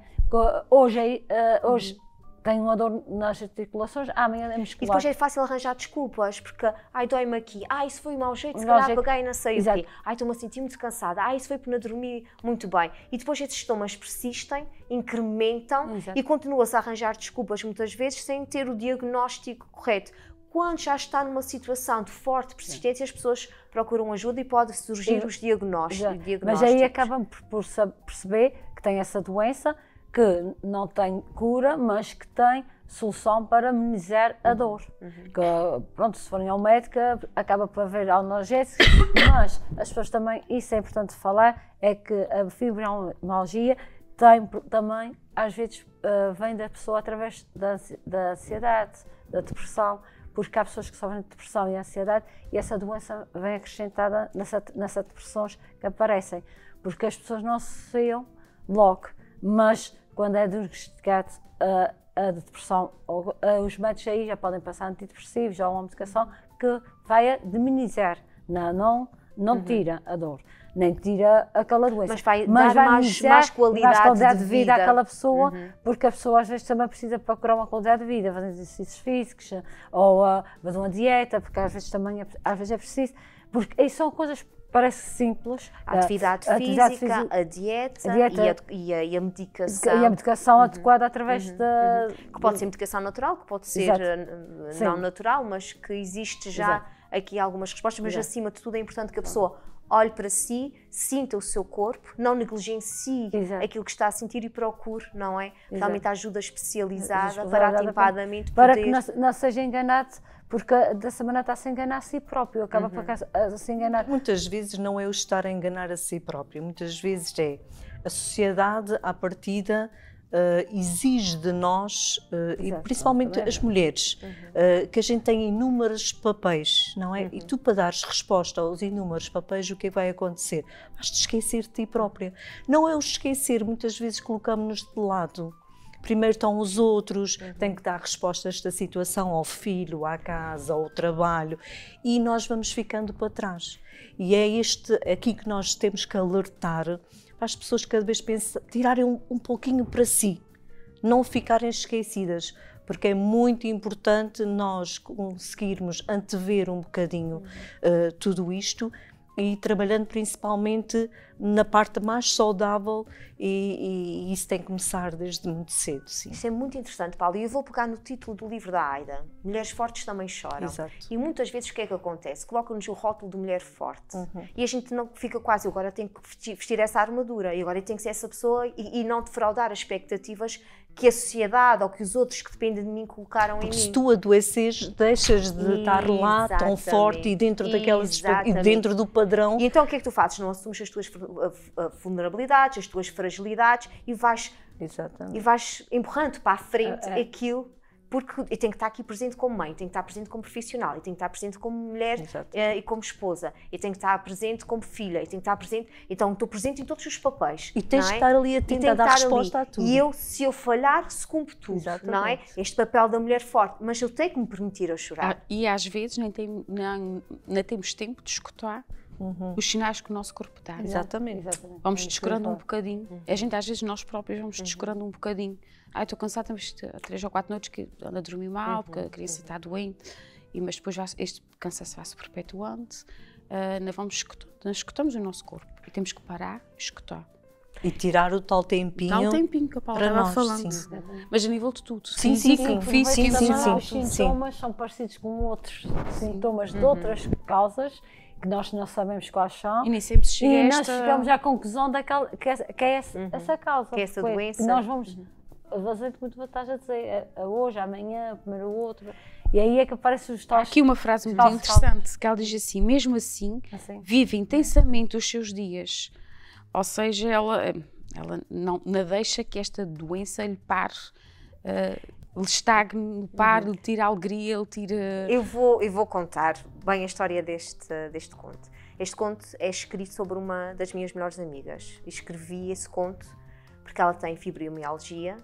Hoje tenho uma dor nas articulações, amanhã é muscular. E depois é fácil arranjar desculpas, porque, dói-me aqui, isso foi um mau jeito, se calhar apaguei e não sei o quê. Estou-me a sentir muito cansada, isso foi por não dormir muito bem. E depois esses sintomas persistem, incrementam e continua-se a arranjar desculpas muitas vezes sem ter o diagnóstico correto. Quando já está numa situação de forte persistência, as pessoas procuram ajuda e pode surgir os diagnósticos. Mas aí acabam por perceber que tem essa doença, que não tem cura, mas que tem solução para amenizar a dor. Que, pronto, se forem ao médico, acaba por haver analgésicos, mas as pessoas também, isso é importante falar, é que a fibromialgia também, às vezes, vem da pessoa através da ansiedade, da depressão, porque há pessoas que sofrem de depressão e ansiedade e essa doença vem acrescentada nessas depressões que aparecem, porque as pessoas não associam logo, mas quando é diagnosticado a depressão, os médicos aí já podem passar antidepressivos ou uma medicação que vai amenizar, não tira a dor, nem tira aquela doença. Mas vai dar mais qualidade de vida àquela pessoa, porque a pessoa às vezes também precisa procurar uma qualidade de vida, fazer exercícios físicos ou fazer uma dieta, porque às vezes é preciso, porque isso são coisas parece simples. A atividade física, a dieta e a medicação. E a medicação adequada através da... Que pode ser medicação natural, que pode ser não natural, mas que existe já aqui algumas respostas, mas acima de tudo é importante que a pessoa olhe para si, sinta o seu corpo, não negligencie aquilo que está a sentir e procure, não é? Realmente a ajuda especializada para atempadamente para poder... que não seja enganado, porque dessa maneira está a se enganar a si próprio, acaba por se enganar. Muitas vezes não é o estar a enganar a si próprio, muitas vezes é a sociedade à partida exige de nós, e principalmente as mulheres, que a gente tem inúmeros papéis, não é? E tu, para dares resposta aos inúmeros papéis, o que vai acontecer? Vais-te esquecer de ti própria. Não é o esquecer, muitas vezes colocamos-nos de lado. Primeiro estão os outros, têm que dar respostas da situação ao filho, à casa, ao trabalho, e nós vamos ficando para trás. E é aqui que nós temos que alertar para as pessoas cada vez tirarem um pouquinho para si, não ficarem esquecidas, porque é muito importante nós conseguirmos antever um bocadinho tudo isto e trabalhando principalmente na parte mais saudável e isso tem que começar desde muito cedo. Sim. Isso é muito interessante, Paulo, e eu vou pegar no título do livro da Aida, Mulheres Fortes Também Choram. Exato. E muitas vezes o que é que acontece? Colocam-nos o rótulo de mulher forte e a gente não fica quase, eu agora tenho que vestir essa armadura e agora eu tenho que ser essa pessoa e não defraudar as expectativas que a sociedade ou que os outros que dependem de mim colocaram em mim. Se tu adoeces, deixas de estar lá tão forte e dentro daquelas e dentro do padrão. E então o que é que tu fazes? Não assumes as tuas vulnerabilidades, as tuas fragilidades e vais empurrando para a frente aquilo Porque eu tenho que estar aqui presente como mãe, tenho que estar presente como profissional, eu tenho que estar presente como mulher e como esposa, eu tenho que estar presente como filha, eu tenho que estar presente, então estou presente em todos os papéis. E tens não de é? estar ali atenta a dar resposta a tudo. E eu, se eu falhar, se cumpro tudo, não é? Este papel da mulher forte, mas eu tenho que me permitir a chorar. E às vezes nem temos tempo de escutar os sinais que o nosso corpo dá. Exatamente. Vamos descurando um bocadinho. A gente, às vezes, nós próprios vamos descurando um bocadinho. Estou cansada, mas 3 ou 4 noites que ando a dormir mal, porque a criança está doente, mas depois este cansaço vai se perpetuando. Não vamos escutamos o nosso corpo e temos que parar e escutar. E tirar o tal tempinho. Tal tempinho que a Paula estava falando. Sim. Mas a nível de tudo. Sim. Os sintomas são parecidos com outros sintomas de outras causas que nós não sabemos quais são. E nem sempre se chega e nós chegamos à conclusão que é essa causa. Que é essa doença. Nós vamos fazer muito estás a dizer hoje, amanhã, primeiro o outro. E aí é que aparecem os tais. Há aqui uma frase muito interessante que ela diz assim: mesmo assim, vive intensamente os seus dias. Ou seja, ela não deixa que esta doença lhe pare, lhe estagne, lhe pare, lhe tire a alegria, lhe tire... Eu vou contar bem a história deste conto. Este conto é escrito sobre uma das minhas melhores amigas. Escrevi esse conto porque ela tem fibromialgia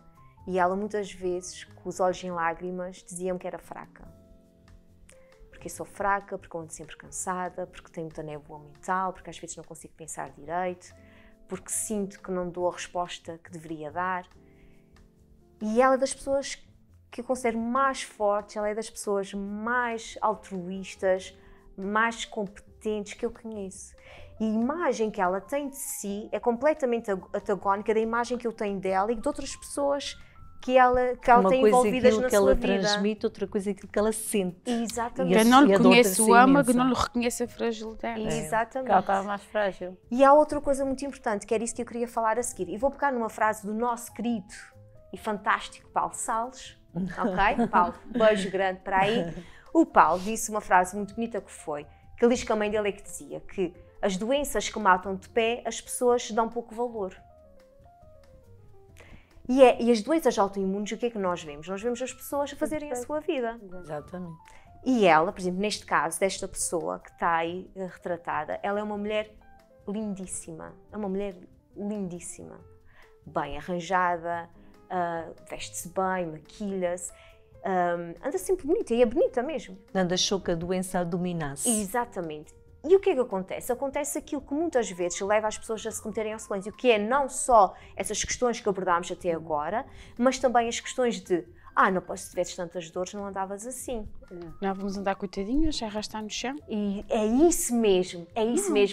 e ela muitas vezes, com os olhos em lágrimas, dizia-me que era fraca. Porque eu sou fraca, porque eu ando sempre cansada, porque tenho muita névoa mental, porque às vezes não consigo pensar direito, porque sinto que não dou a resposta que deveria dar. E ela é das pessoas que eu considero mais fortes, ela é das pessoas mais altruístas, mais competentes que eu conheço. E a imagem que ela tem de si é completamente antagónica da imagem que eu tenho dela e de outras pessoas que ela tem envolvidas na sua vida. Uma coisa é aquilo que ela transmite, outra coisa é aquilo que ela sente. Exatamente. Quem não lhe conhece o ama, que não lhe reconhece a fragilidade. Exatamente. Que ela estava mais frágil. E há outra coisa muito importante, que era isso que eu queria falar a seguir. E vou pegar numa frase do nosso querido e fantástico Paulo Salles. Ok? Paulo, beijo grande para aí. O Paulo disse uma frase muito bonita que ele diz que a mãe dele é que dizia que as doenças que matam de pé, as pessoas dão pouco valor. E as doenças autoimunes, o que é que nós vemos? Nós vemos as pessoas a fazerem a sua vida. Exatamente. E ela, por exemplo, neste caso, desta pessoa que está aí retratada, ela é uma mulher lindíssima. É uma mulher lindíssima. Bem arranjada, veste-se bem, maquilha-se, anda sempre bonita, e é bonita mesmo. Não deixou que a doença a dominasse. Exatamente. E o que é que acontece? Acontece aquilo que muitas vezes leva as pessoas a se cometerem ao silêncio, que é não só essas questões que abordámos até agora, mas também as questões de não posso, se tivesses tantas dores, não andavas assim. Não vamos andar coitadinhos, a arrastar no chão. E é isso mesmo,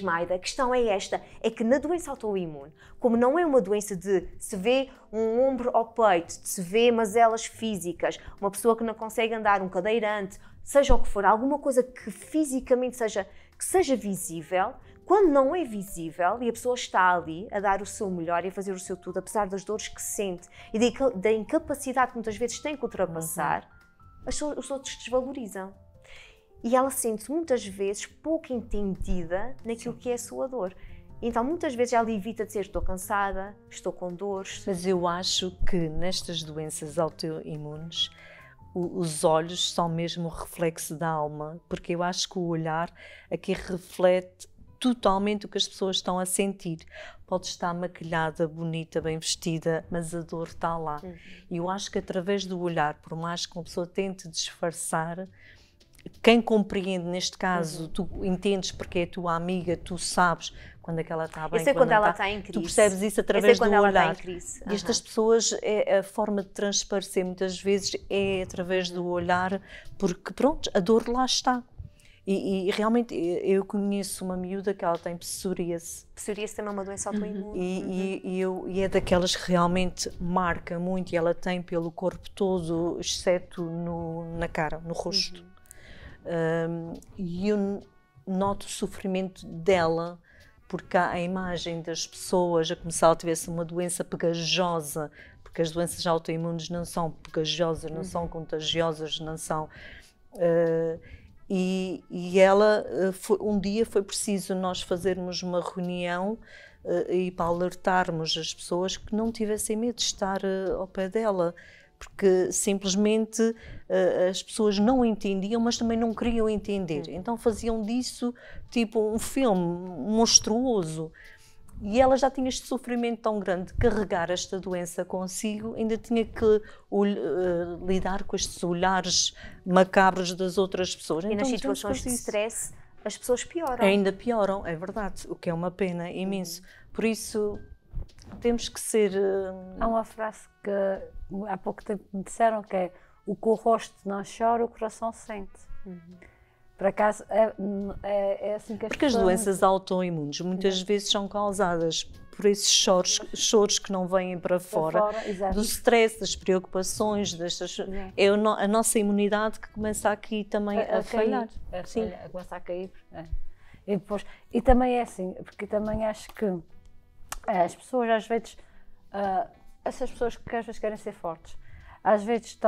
Aida. A questão é esta, é que na doença autoimune, como não é uma doença de se vê um ombro ao peito, de se vê mazelas físicas, uma pessoa que não consegue andar, um cadeirante, seja o que for, alguma coisa que fisicamente seja visível, quando não é visível e a pessoa está ali a dar o seu melhor e a fazer o seu tudo, apesar das dores que sente e da incapacidade que muitas vezes tem que ultrapassar, os outros desvalorizam. E ela sente-se muitas vezes pouco entendida naquilo que é a sua dor. Então muitas vezes ela evita dizer estou cansada, estou com dores. Mas eu acho que nestas doenças autoimunes os olhos são mesmo o reflexo da alma, porque eu acho que o olhar aqui reflete totalmente o que as pessoas estão a sentir. Pode estar maquilhada, bonita, bem vestida, mas a dor está lá. E eu acho que através do olhar, por mais que uma pessoa tente disfarçar, quem compreende, neste caso, tu entendes porque é a tua amiga, tu sabes quando é que ela está bem, eu sei quando ela está em crise. Tu percebes isso através do olhar. E estas pessoas, a forma de transparecer muitas vezes é através do olhar, porque pronto, a dor lá está. E realmente eu conheço uma miúda que ela tem psoríase. Psoríase também é uma doença autoimune. E é daquelas que realmente marca muito, e ela tem pelo corpo todo, exceto na cara, no rosto. E eu noto o sofrimento dela, porque há a imagem das pessoas, a como se ela tivesse uma doença pegajosa, porque as doenças autoimunes não são pegajosas, não são contagiosas, não são... E ela, um dia foi preciso nós fazermos uma reunião e para alertarmos as pessoas que não tivessem medo de estar ao pé dela, porque simplesmente as pessoas não entendiam, mas também não queriam entender. Então faziam disso tipo um filme monstruoso. E ela já tinha este sofrimento tão grande, carregar esta doença consigo, ainda tinha que lidar com estes olhares macabros das outras pessoas. E então, nas situações de stress, as pessoas pioram. Ainda pioram, é verdade, o que é uma pena imenso. Por isso, temos que ser... Há uma frase que há pouco tempo me disseram, que é: o que o rosto não chora, o coração sente. Por acaso, é assim que as Porque as pessoas... doenças autoimunes muitas vezes são causadas por esses choros que não vêm para fora, exato. do stress, das preocupações, destas... É a nossa imunidade que começa aqui também a falhar. Sim. Começa a cair. E também é assim, porque também acho que as pessoas às vezes, essas pessoas que às vezes querem ser fortes, às vezes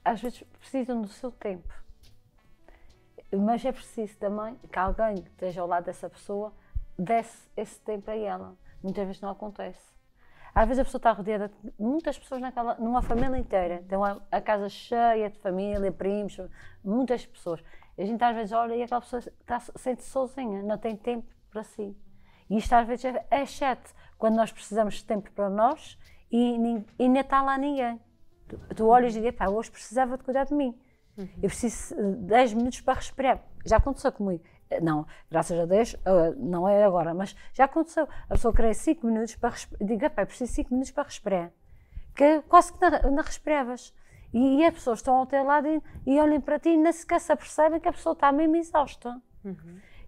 às vezes precisam do seu tempo. Mas é preciso também que alguém que esteja ao lado dessa pessoa desse esse tempo a ela. Muitas vezes não acontece. Às vezes a pessoa está rodeada de muitas pessoas numa família inteira. Tem a casa cheia de família, primos, muitas pessoas. E a gente às vezes olha e aquela pessoa sente-se sozinha, não tem tempo para si. E isto às vezes é chato, quando nós precisamos de tempo para nós e nem está lá ninguém. Tu olhas e dizes: pá, hoje precisava de cuidar de mim. Eu preciso de 10 minutos para respirar. Já aconteceu comigo. Não, graças a Deus, não é agora, mas já aconteceu. A pessoa queria 5 minutos para respirar. Diga: pá, eu preciso de 5 minutos para respirar. Que quase que não respiravas. E as pessoas estão ao teu lado e olham para ti e nem sequer se apercebem que a pessoa está mesmo exausta.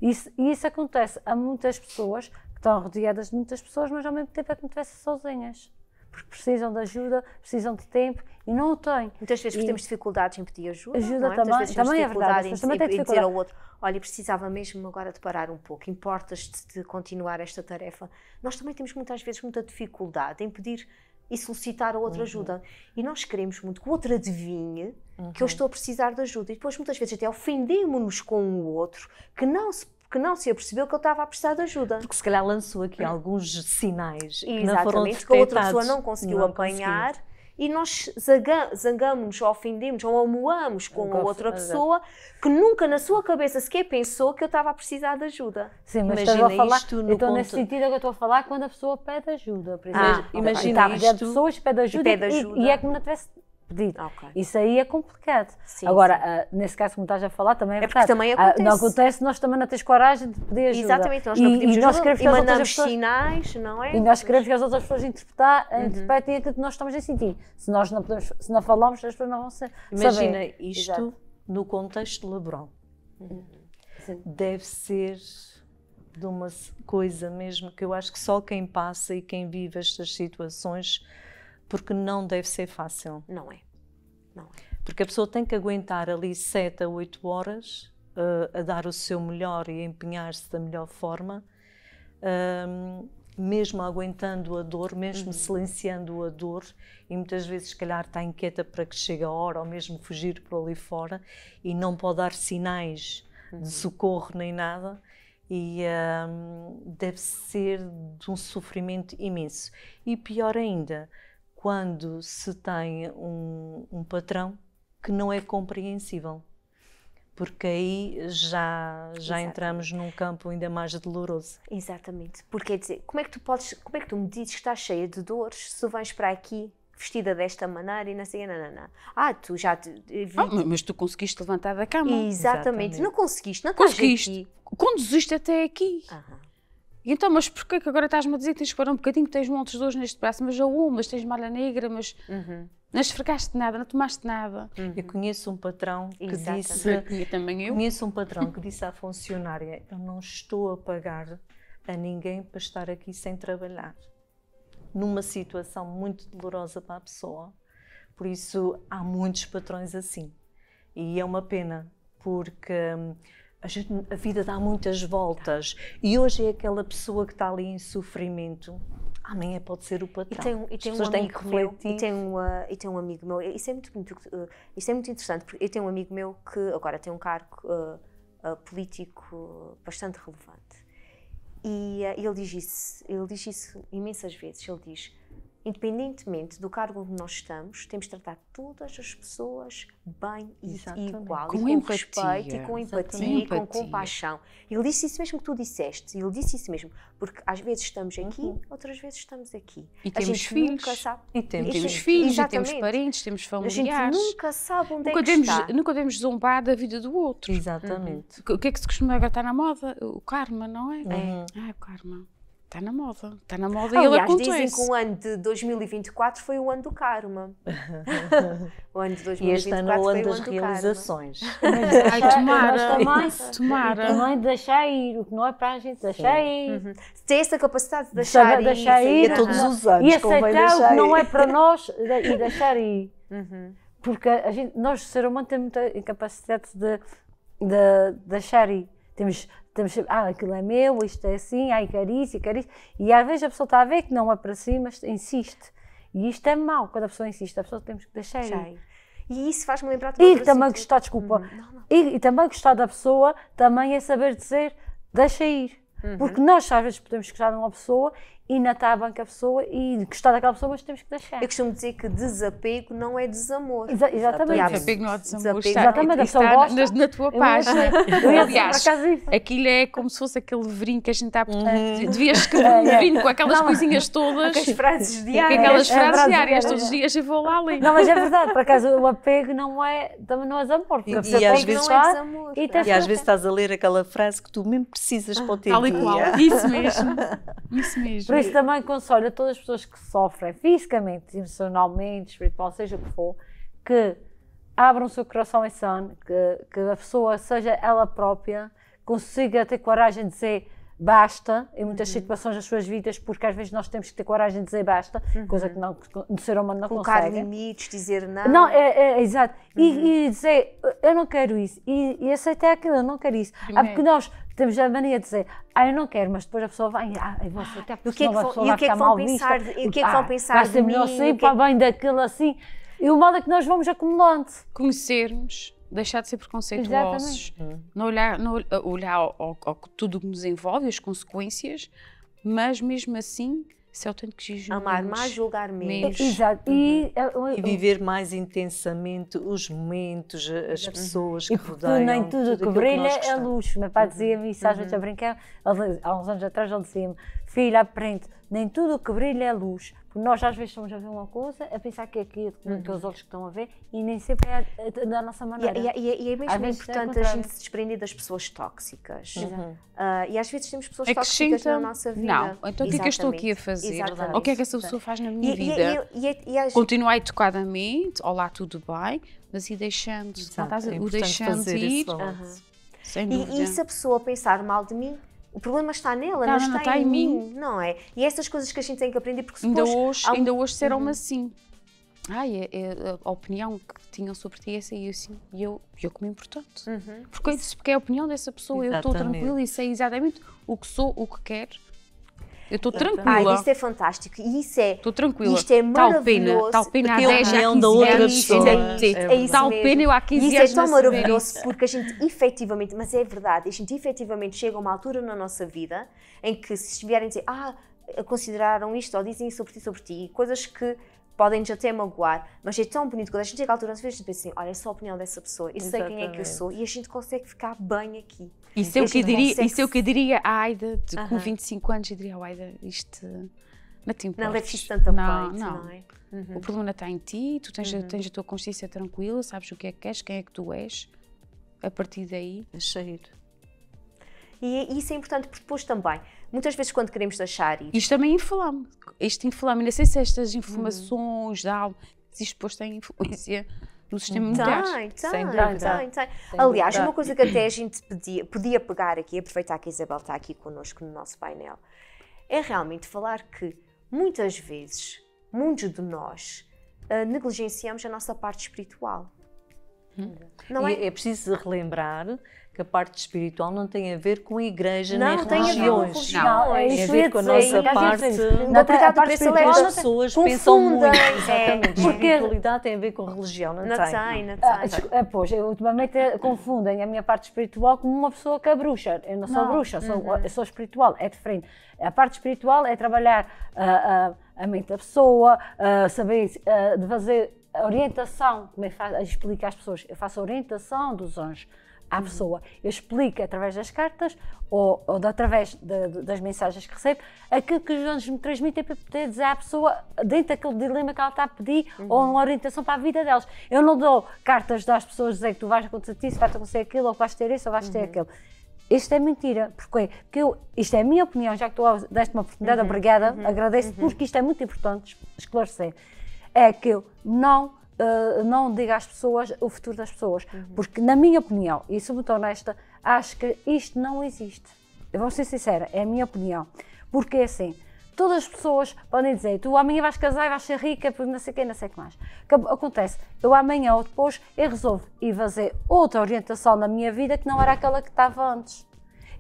E isso acontece a muitas pessoas, que estão rodeadas de muitas pessoas, mas ao mesmo tempo é como se estivessem sozinhas. Porque precisam de ajuda, precisam de tempo e não o têm. Muitas vezes temos dificuldades em pedir ajuda. Ajuda não é? também, Muitas vezes temos também é dificuldade verdade. em dizer ao outro: olha, precisava mesmo agora de parar um pouco, importas-te de continuar esta tarefa. Nós também temos muitas vezes muita dificuldade em pedir e solicitar a outra ajuda. E nós queremos muito que o outro adivinhe que eu estou a precisar de ajuda. E depois muitas vezes até ofendemos-nos com o outro que não se apercebeu que eu estava a precisar de ajuda. Porque se calhar lançou aqui alguns sinais que não foram Exatamente, que a outra pessoa detectados. não conseguiu apanhar. E nós zangamos-nos, ofendemos ou amoamos com a outra pessoa que nunca na sua cabeça sequer pensou que eu estava a precisar de ajuda. Sim, mas Imagina estou a falar, isto no então nesse sentido é que eu estou a falar quando a pessoa pede ajuda. Por exemplo. Imagina Está isto... pessoas pede ajuda, e é como não tivesse pedido. Ok. Isso aí é complicado. Sim, agora, nesse caso como estás a falar, também é porque verdade. também acontece. Não acontece, nós também não temos coragem de pedir ajuda. Exatamente, nós não pedimos nós ajuda queremos e que as outras mandamos pessoas... sinais, não é? E nós queremos que as outras pessoas interpretem aquilo que nós estamos a sentir. Se nós não podemos, se não falamos, as pessoas não vão saber. Imagina isto Exato. no contexto laboral. Deve ser de uma coisa mesmo que eu acho que só quem passa e quem vive estas situações, porque não deve ser fácil. Não é. Não é. Porque a pessoa tem que aguentar ali 7 a 8 horas a dar o seu melhor e a empenhar-se da melhor forma, mesmo aguentando a dor, mesmo silenciando a dor, e muitas vezes se calhar está inquieta para que chegue a hora ou mesmo fugir por ali fora e não pode dar sinais de socorro nem nada, e deve ser de um sofrimento imenso. E pior ainda, quando se tem um patrão que não é compreensível, porque aí já entramos num campo ainda mais doloroso. Exatamente. Porque quer dizer, como é que tu me dizes que estás cheia de dores se tu vens para aqui vestida desta maneira e não sei, não. Tu já te vi. Mas tu conseguiste levantar da cama. Exatamente. Não conseguiste, não estás aqui. Conduziste até aqui. E então, mas porquê que agora estás-me a dizer que tens que parar um bocadinho, que tens montes de dores neste braço, mas mas tens malha negra, mas não esfregaste nada, não tomaste nada. Eu conheço um patrão que Conheço um patrão que disse à funcionária: eu não estou a pagar a ninguém para estar aqui sem trabalhar. Numa situação muito dolorosa para a pessoa. Por isso, há muitos patrões assim. E é uma pena, porque a vida dá muitas voltas. E hoje é aquela pessoa que está ali em sofrimento. Amanhã pode ser o patrão. E tem um amigo meu, e tem um amigo meu, isso é muito interessante, porque eu tenho um amigo meu que agora tem um cargo político bastante relevante. E ele diz isso imensas vezes. Ele diz: independentemente do cargo onde nós estamos, temos de tratar todas as pessoas bem e Exatamente. igual, Com e com empatia. respeito, e com empatia, e com Empatia. compaixão. Ele disse isso mesmo que tu disseste, ele disse isso mesmo, porque às vezes estamos aqui, outras vezes estamos aqui. E A temos gente filhos. nunca sabe. E temos Temos Sim, filhos, e exatamente. temos parentes, temos A gente familiares. nunca sabe onde Nunca é que devemos, está. nunca devemos zombar da vida do outro. Exatamente. O que é que se costuma agora estar na moda? O karma, não é? Uhum. Ah, o karma. Está na moda. Está na moda e ele Aliás, dizem acontece. que o ano de 2024 foi o ano do karma. O ano de 2024 E este ano é o foi ano o das ano do karma. realizações. Ai, tomara. Mas também, Tomara. também deixar ir, o que não é para a gente deixar ir. Tem essa capacidade de De deixar saber ir. deixar ir, aham. todos os anos. E convém aceitar o deixar que não ir. é para nós e deixar ir. Uhum. Porque nós, o ser humano, tem muita incapacidade de deixar ir. Temos sempre, aquilo é meu, isto é assim, quero isso. E às vezes a pessoa está a ver que não é para si, mas insiste. E isto é mau, quando a pessoa insiste, a pessoa temos que deixar ir. Deixar ir. E isso faz-me lembrar de E outra também situação. gostar, desculpa, e também gostar da pessoa, também é saber dizer, deixa ir. Porque nós às vezes podemos gostar de uma pessoa e ainda está bem com a pessoa e gostar daquela pessoa, mas temos que deixar. Eu costumo dizer que desapego não é desamor. Exatamente. Yeah, Desapego não há desamor. Desapego. Está, Exatamente, a está pessoa gosta. na tua Eu página. ia dizer, Aliás, por acaso, isso. aquilo é como se fosse aquele livrinho que a gente está a... Devias escrever um livrinho com aquelas coisinhas todas. Com as frases Com diárias. aquelas É frases verdade, diárias. é Todos os dias eu vou lá ler. Não, mas é verdade, por acaso o apego também não é desamor. Porque a pessoa e às tem que vezes- não é gostar desamor. e tens E às que vezes estás a ler aquela frase que tu mesmo precisas para o teu Tal e dia. qual. Isso mesmo. Isso mesmo. Por isso também aconselho a todas as pessoas que sofrem fisicamente, emocionalmente, espiritual, seja o que for, que abram o seu coração esse ano, que a pessoa seja ela própria, consiga ter coragem de dizer basta em muitas situações das suas vidas, porque às vezes nós temos que ter coragem de dizer basta, coisa que não, o ser humano não Colocar consegue. limites, dizer não. Não, é exato. E dizer, eu não quero isso. E aceitar aquilo, eu não quero isso. Porque nós temos a mania de dizer, eu não quero, mas depois a pessoa vai, eu vou aceitar, O porque que é que senão a vão- pessoa e vai o que é que ficar vão mal pensar vista. de- e o que é que vão pensar vai ser de melhor mim, assim, o que é para bem daquilo assim. E o mal é que nós vamos acumulando. Conhecermos, deixar de ser preconceituosos, não olhar ao tudo o que nos envolve, as consequências, mas mesmo assim, se é o tanto que exige Amar mais, julgar menos. Exato. E E viver mais intensamente os momentos, as pessoas que porque rodeiam. nem tudo aquilo que brilha nós é gostamos. luz. Meu pai dizia-me isso às vezes a brincar. Há uns anos atrás ele dizia-me, filha, aprende, nem tudo o que brilha é luz. Porque nós às vezes estamos a ver uma coisa, a pensar que é aquilo que os outros estão a ver e nem sempre é da nossa maneira. E é Às mesmo vezes é importante a contrário. gente se desprender das pessoas tóxicas. Exato. E às vezes temos pessoas tóxicas Acrescenta, na nossa vida. não, então o que é que eu estou aqui a Exatamente. fazer? Exatamente. O que é que essa pessoa faz na minha vida? E às- Continuar educadamente, olá, tudo bem, mas ir deixando, não Exato, estás a- é o importante deixando fazer ir, esse balanço. sem dúvida. E se a pessoa pensar mal de mim, o problema está nela, Não, não, não, está em mim, não é? E essas coisas que a gente tem que aprender, porque depois... Ainda hoje disseram-me assim, a opinião que tinham sobre ti é essa e assim, e eu como importante. Porque é a opinião dessa pessoa, eu estou Exatamente. tranquila e sei exatamente o que sou, o que quero. Eu estou tranquila. Isso é fantástico. E isso é... Estou tranquila. Isto é maravilhoso. Tal pena há Porque é a 10, há opinião 15 da outra anos. pessoa. É isso Tal mesmo. pena eu há 15 E isso anos é tão não saber maravilhoso isso. porque a gente efetivamente, mas é verdade, a gente efetivamente chega a uma altura na nossa vida em que se vierem dizer, consideraram isto ou dizem isso sobre ti, coisas que podem-nos até magoar, mas é tão bonito quando a gente chega à altura, às vezes a gente pensa assim, olha, é só a opinião dessa pessoa, eu sei quem é que eu Exatamente. sou e a gente consegue ficar bem aqui. Isso é, o A que eu gente diria, consegue- isso é o que eu diria à Aida, com Aham. 25 anos, eu diria à Aida, isto não te importa. Não leves isso tanto a peito, não é? O problema está em ti, tu tens a tua consciência tranquila, sabes o que é que queres, quem é que tu és, a partir daí. Deixa ir. E isso é importante porque depois também, muitas vezes quando queremos deixar ir, Isto também inflama, não sei se estas informações da alma, se isto depois tem influência no sistema imunitário. Tem. dúvida. Aliás, dúvida. uma coisa que até a gente podia pegar aqui, aproveitar que a Isabel está aqui connosco no nosso painel, é realmente falar que muitas vezes, muitos de nós, negligenciamos a nossa parte espiritual. Não E é? é preciso relembrar que a parte espiritual não tem a ver com a igreja Não nem tem a ver com religiões. religião. Não, Tem é Tem a isso ver com a nossa parte. Não, Obrigado a parte por esse espiritual alerta. As não tem- pessoas pensam muito. Confundem, Exatamente. Porque- Espiritualidade tem a ver com religião, não, Não tem. tem. Pois, ultimamente confundem a minha parte espiritual como uma pessoa que é bruxa. Eu não sou bruxa, eu sou espiritual, é diferente. A parte espiritual é trabalhar a mente da pessoa, saber de fazer a orientação, como eu explico às pessoas, eu faço a orientação dos anjos à pessoa, eu explico através das cartas ou através das mensagens que recebo, aquilo que os anjos me transmitem para poder dizer à pessoa dentro daquele dilema que ela está a pedir ou uma orientação para a vida delas. Eu não dou cartas das pessoas dizer que tu vais acontecer isso, vai acontecer aquilo, ou vais ter isso, ou vais ter aquilo. Isto é mentira, porque isto é a minha opinião, já que tu deste uma oportunidade, obrigada, agradeço, porque isto é muito importante esclarecer. É que eu não digo às pessoas o futuro das pessoas, porque na minha opinião, e sou muito honesta, acho que isto não existe. Eu vou ser sincera, é a minha opinião, porque é assim, todas as pessoas podem dizer, tu amanhã vais casar e vais ser rica, por não sei quem, não sei o que mais. O que acontece? Eu amanhã ou depois, eu resolvo ir fazer outra orientação na minha vida que não era aquela que estava antes.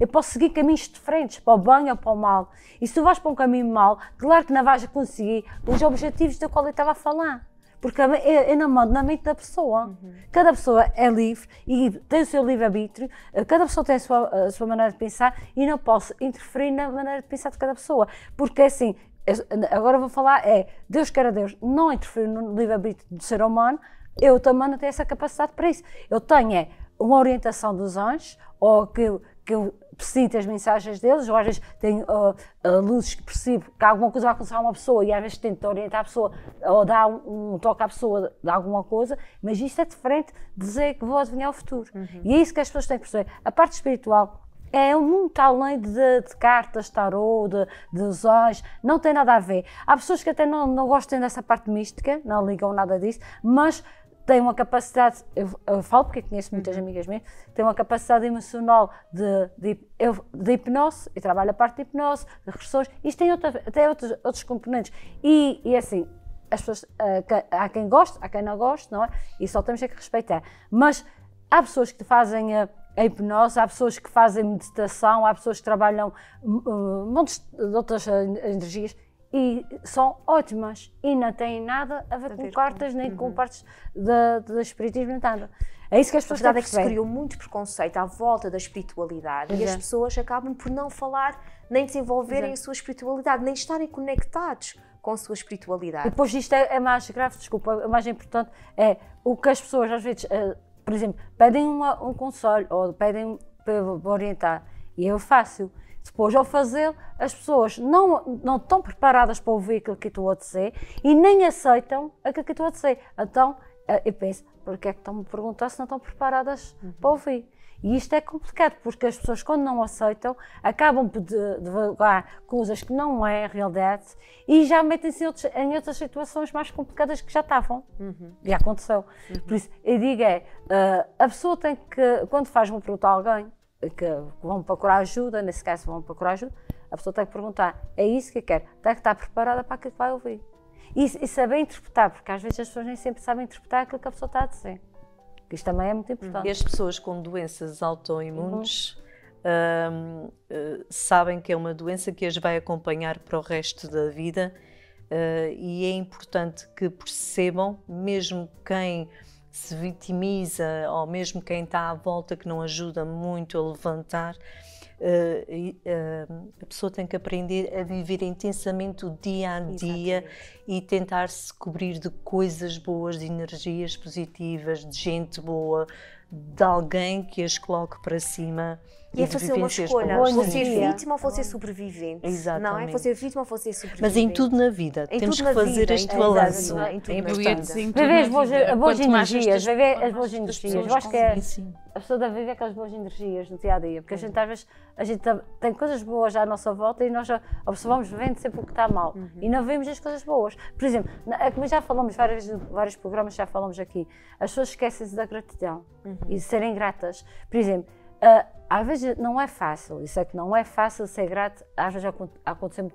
Eu posso seguir caminhos diferentes, para o bem ou para o mal. E se tu vais para um caminho mau, claro que não vais conseguir os objetivos da qual eu estava a falar. Porque eu não mando na mente da pessoa. Cada pessoa é livre e tem o seu livre-arbítrio, cada pessoa tem a sua maneira de pensar e não posso interferir na maneira de pensar de cada pessoa. Porque assim, agora vou falar, Deus queira Deus, não interferir no livre-arbítrio do ser humano, eu também não tenho essa capacidade para isso. Eu tenho uma orientação dos anjos, ou que eu sinto as mensagens deles, ou às vezes tenho luzes que percebo que alguma coisa vai acontecer a uma pessoa e às vezes tento orientar a pessoa ou dar um toque à pessoa de alguma coisa, mas isto é diferente de dizer que vou adivinhar o futuro. E é isso que as pessoas têm que perceber. A parte espiritual é muito além de cartas, tarô, dos anjos, não tem nada a ver. Há pessoas que até não gostam dessa parte mística, não ligam nada disso, mas tem uma capacidade, eu falo porque conheço muitas amigas minhas, tem uma capacidade emocional de hipnose, e trabalho a parte de hipnose, de regressões, isto tem até outros componentes. E assim, as pessoas, há quem goste, há quem não goste, não é? E só temos que respeitar. Mas há pessoas que fazem a hipnose, há pessoas que fazem meditação, há pessoas que trabalham montes de outras energias, e são ótimas e não têm nada a ver com cartas nem com partes do espiritismo, nem nada. É isso que as pessoas têm que perceber. A verdade é que se criou muito preconceito à volta da espiritualidade e as pessoas acabam por não falar nem desenvolverem a sua espiritualidade, nem estarem conectados com a sua espiritualidade. E depois isto é mais grave, desculpa, o mais importante é o que as pessoas às vezes, por exemplo, pedem um conselho ou pedem para orientar e eu faço. Depois, ao fazê-lo, as pessoas não estão preparadas para ouvir aquilo que eu estou a dizer e nem aceitam aquilo que eu estou a dizer. Então, eu penso, porque é que estão-me a perguntar se não estão preparadas para ouvir? E isto é complicado, porque as pessoas, quando não aceitam, acabam por divulgar coisas que não é a realidade e já metem-se em outras situações mais complicadas que já estavam. Já aconteceu. Por isso, eu digo a pessoa tem que, quando faz uma pergunta a alguém, que vão procurar ajuda, nesse caso vão procurar ajuda, a pessoa tem que perguntar, é isso que eu quero, tem que estar preparada para aquilo que vai ouvir. E saber interpretar, porque às vezes as pessoas nem sempre sabem interpretar aquilo que a pessoa está a dizer. Isto também é muito importante. E as pessoas com doenças autoimunes sabem que é uma doença que as vai acompanhar para o resto da vida e é importante que percebam, mesmo quem se vitimiza ou mesmo quem está à volta que não ajuda muito a levantar, a pessoa tem que aprender a viver intensamente o dia a dia e tentar se cobrir de coisas boas, de energias positivas, de gente boa, de alguém que as coloque para cima. E é fazer uma escolha, vou ser vítima ou vou ser sobrevivente. Exatamente. Não é? Vou ser vítima ou vou ser sobrevivente. Mas em tudo na vida, temos que fazer este balanço. É importante. Viver as boas energias, viver as boas energias. Eu acho que a pessoa deve viver aquelas boas energias no dia a dia, porque a gente às vezes tem coisas boas à nossa volta e nós já observamos vendo sempre o que está mal e não vemos as coisas boas. Por exemplo, como já falamos vários programas, já falamos aqui, as pessoas esquecem-se da gratidão e de serem gratas. Por exemplo, às vezes não é fácil, isso é que não é fácil ser grato, às vezes acontecem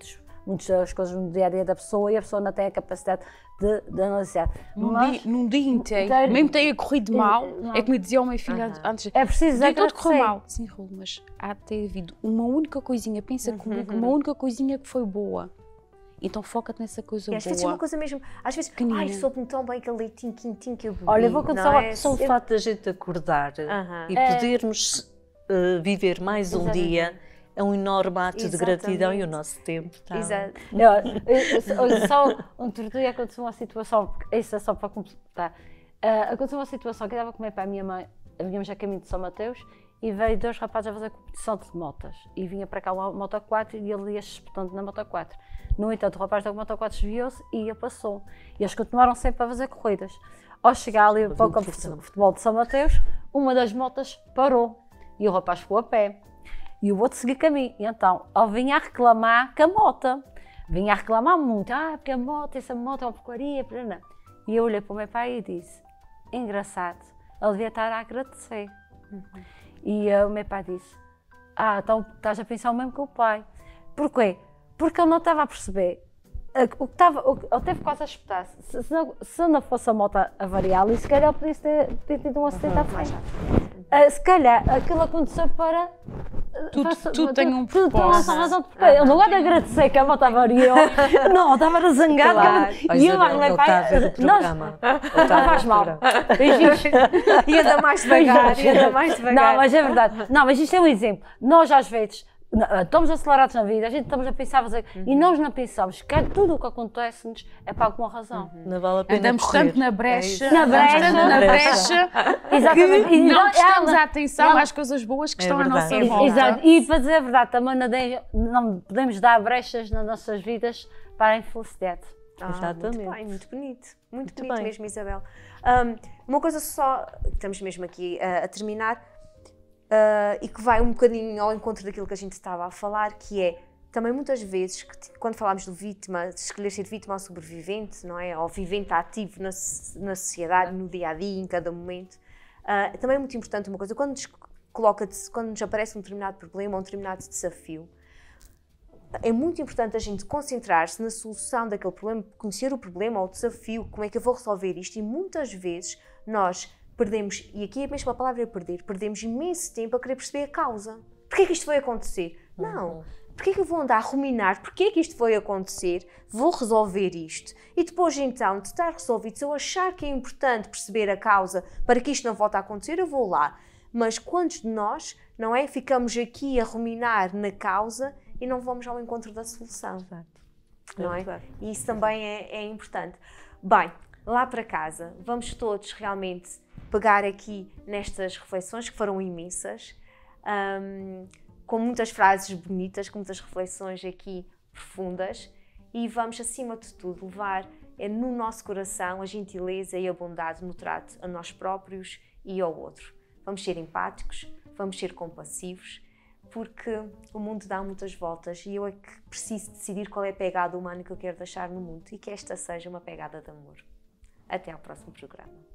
muitas das coisas no dia a dia da pessoa e a pessoa não tem a capacidade de analisar. Num dia inteiro, mesmo tenha corrido mal, é como dizia o meu filho antes, é preciso o dia todo correu mal. Sim, Raul, mas há de ter havido uma única coisinha, pensa comigo, uma única coisinha que foi boa. Então foca-te nessa coisa boa. Às vezes é uma coisa mesmo, às vezes, ai, soube-me tão bem aquele leitinho quentinho que eu bebi. Olha, vou contar só o fato da gente acordar e podermos viver mais um dia é um enorme ato de gratidão e o Exatamente. nosso tempo está... Exato. Olha, só outro dia aconteceu uma situação, isso é só para completar. Aconteceu uma situação que eu estava com o meu pai e a minha mãe, vínhamos a caminho de São Mateus e veio 2 rapazes a fazer competição de motas. E vinha para cá uma moto 4 e ele ia espetando na moto 4. No entanto, o rapaz da moto 4 desviou-se e a passou. E eles continuaram sempre a fazer corridas. Ao chegar ali para o campo de futebol de São Mateus, uma das motas parou e o rapaz ficou a pé. E o outro seguiu caminho. E então, ele vinha a reclamar com a moto. Vinha a reclamar muito. Porque a moto, essa moto é uma porcaria. E eu olhei para o meu pai e disse, engraçado, ele devia estar a agradecer. E o meu pai disse, então estás a pensar o mesmo que o pai. Porquê? Porque ele não estava a perceber. Ele teve quase a espetar. Se não fosse a moto avariar ali, se calhar ele podia ter tido um acidente à frente. Se calhar aquilo aconteceu para... Tudo tem um Tudo tem propósito. uma razão de porquê. Eu não gosto de agradecer que a moto avariou. Não, estava zangado. Claro. E eu, o meu pai... Não faz mal. Beijinhos. E anda mais devagar, e anda mais devagar. Não, mas é verdade. Não, mas isto é um exemplo. Nós, às vezes, estamos acelerados na vida, a gente estamos a pensar, e nós não pensamos que tudo o que acontece-nos é para alguma razão. Não vale a pena Andamos correr. tanto na brecha, Na brecha. andamos tanto na brecha, Exatamente. que E não não- prestamos ela- atenção ela- às coisas boas que É estão à verdade. nossa volta. Exato. E para dizer a verdade, também não podemos dar brechas nas nossas vidas para a infelicidade. Exatamente. Muito bem, muito bonito. Muito Muito bonito bem. mesmo, Isabel. Uma coisa só, estamos mesmo aqui a terminar, e que vai um bocadinho ao encontro daquilo que a gente estava a falar, que é, também muitas vezes, quando falamos de vítima, de escolher ser vítima ou sobrevivente, não é? Ou vivente ativo na sociedade, no dia-a-dia, em cada momento, também é muito importante uma coisa, quando nos aparece um determinado problema ou um determinado desafio, é muito importante a gente concentrar-se na solução daquele problema, conhecer o problema ou o desafio, como é que eu vou resolver isto, e muitas vezes nós perdemos, e aqui é mesmo a palavra perder, perdemos imenso tempo a querer perceber a causa. Porquê é que isto foi acontecer? Não. Porquê é que eu vou andar a ruminar? Porquê é que isto foi acontecer? Vou resolver isto. E depois então, de estar resolvido, se eu achar que é importante perceber a causa para que isto não volte a acontecer, eu vou lá. Mas quantos de nós, não é, ficamos aqui a ruminar na causa e não vamos ao encontro da solução? Exato. Não é? verdade. E isso também é importante. Bem, lá para casa, vamos todos realmente pegar aqui nestas reflexões que foram imensas, com muitas frases bonitas, com muitas reflexões aqui profundas, e vamos, acima de tudo, levar no nosso coração a gentileza e a bondade no trato a nós próprios e ao outro. Vamos ser empáticos, vamos ser compassivos, porque o mundo dá muitas voltas e eu é que preciso decidir qual é a pegada humana que eu quero deixar no mundo, e que esta seja uma pegada de amor. Até ao próximo programa.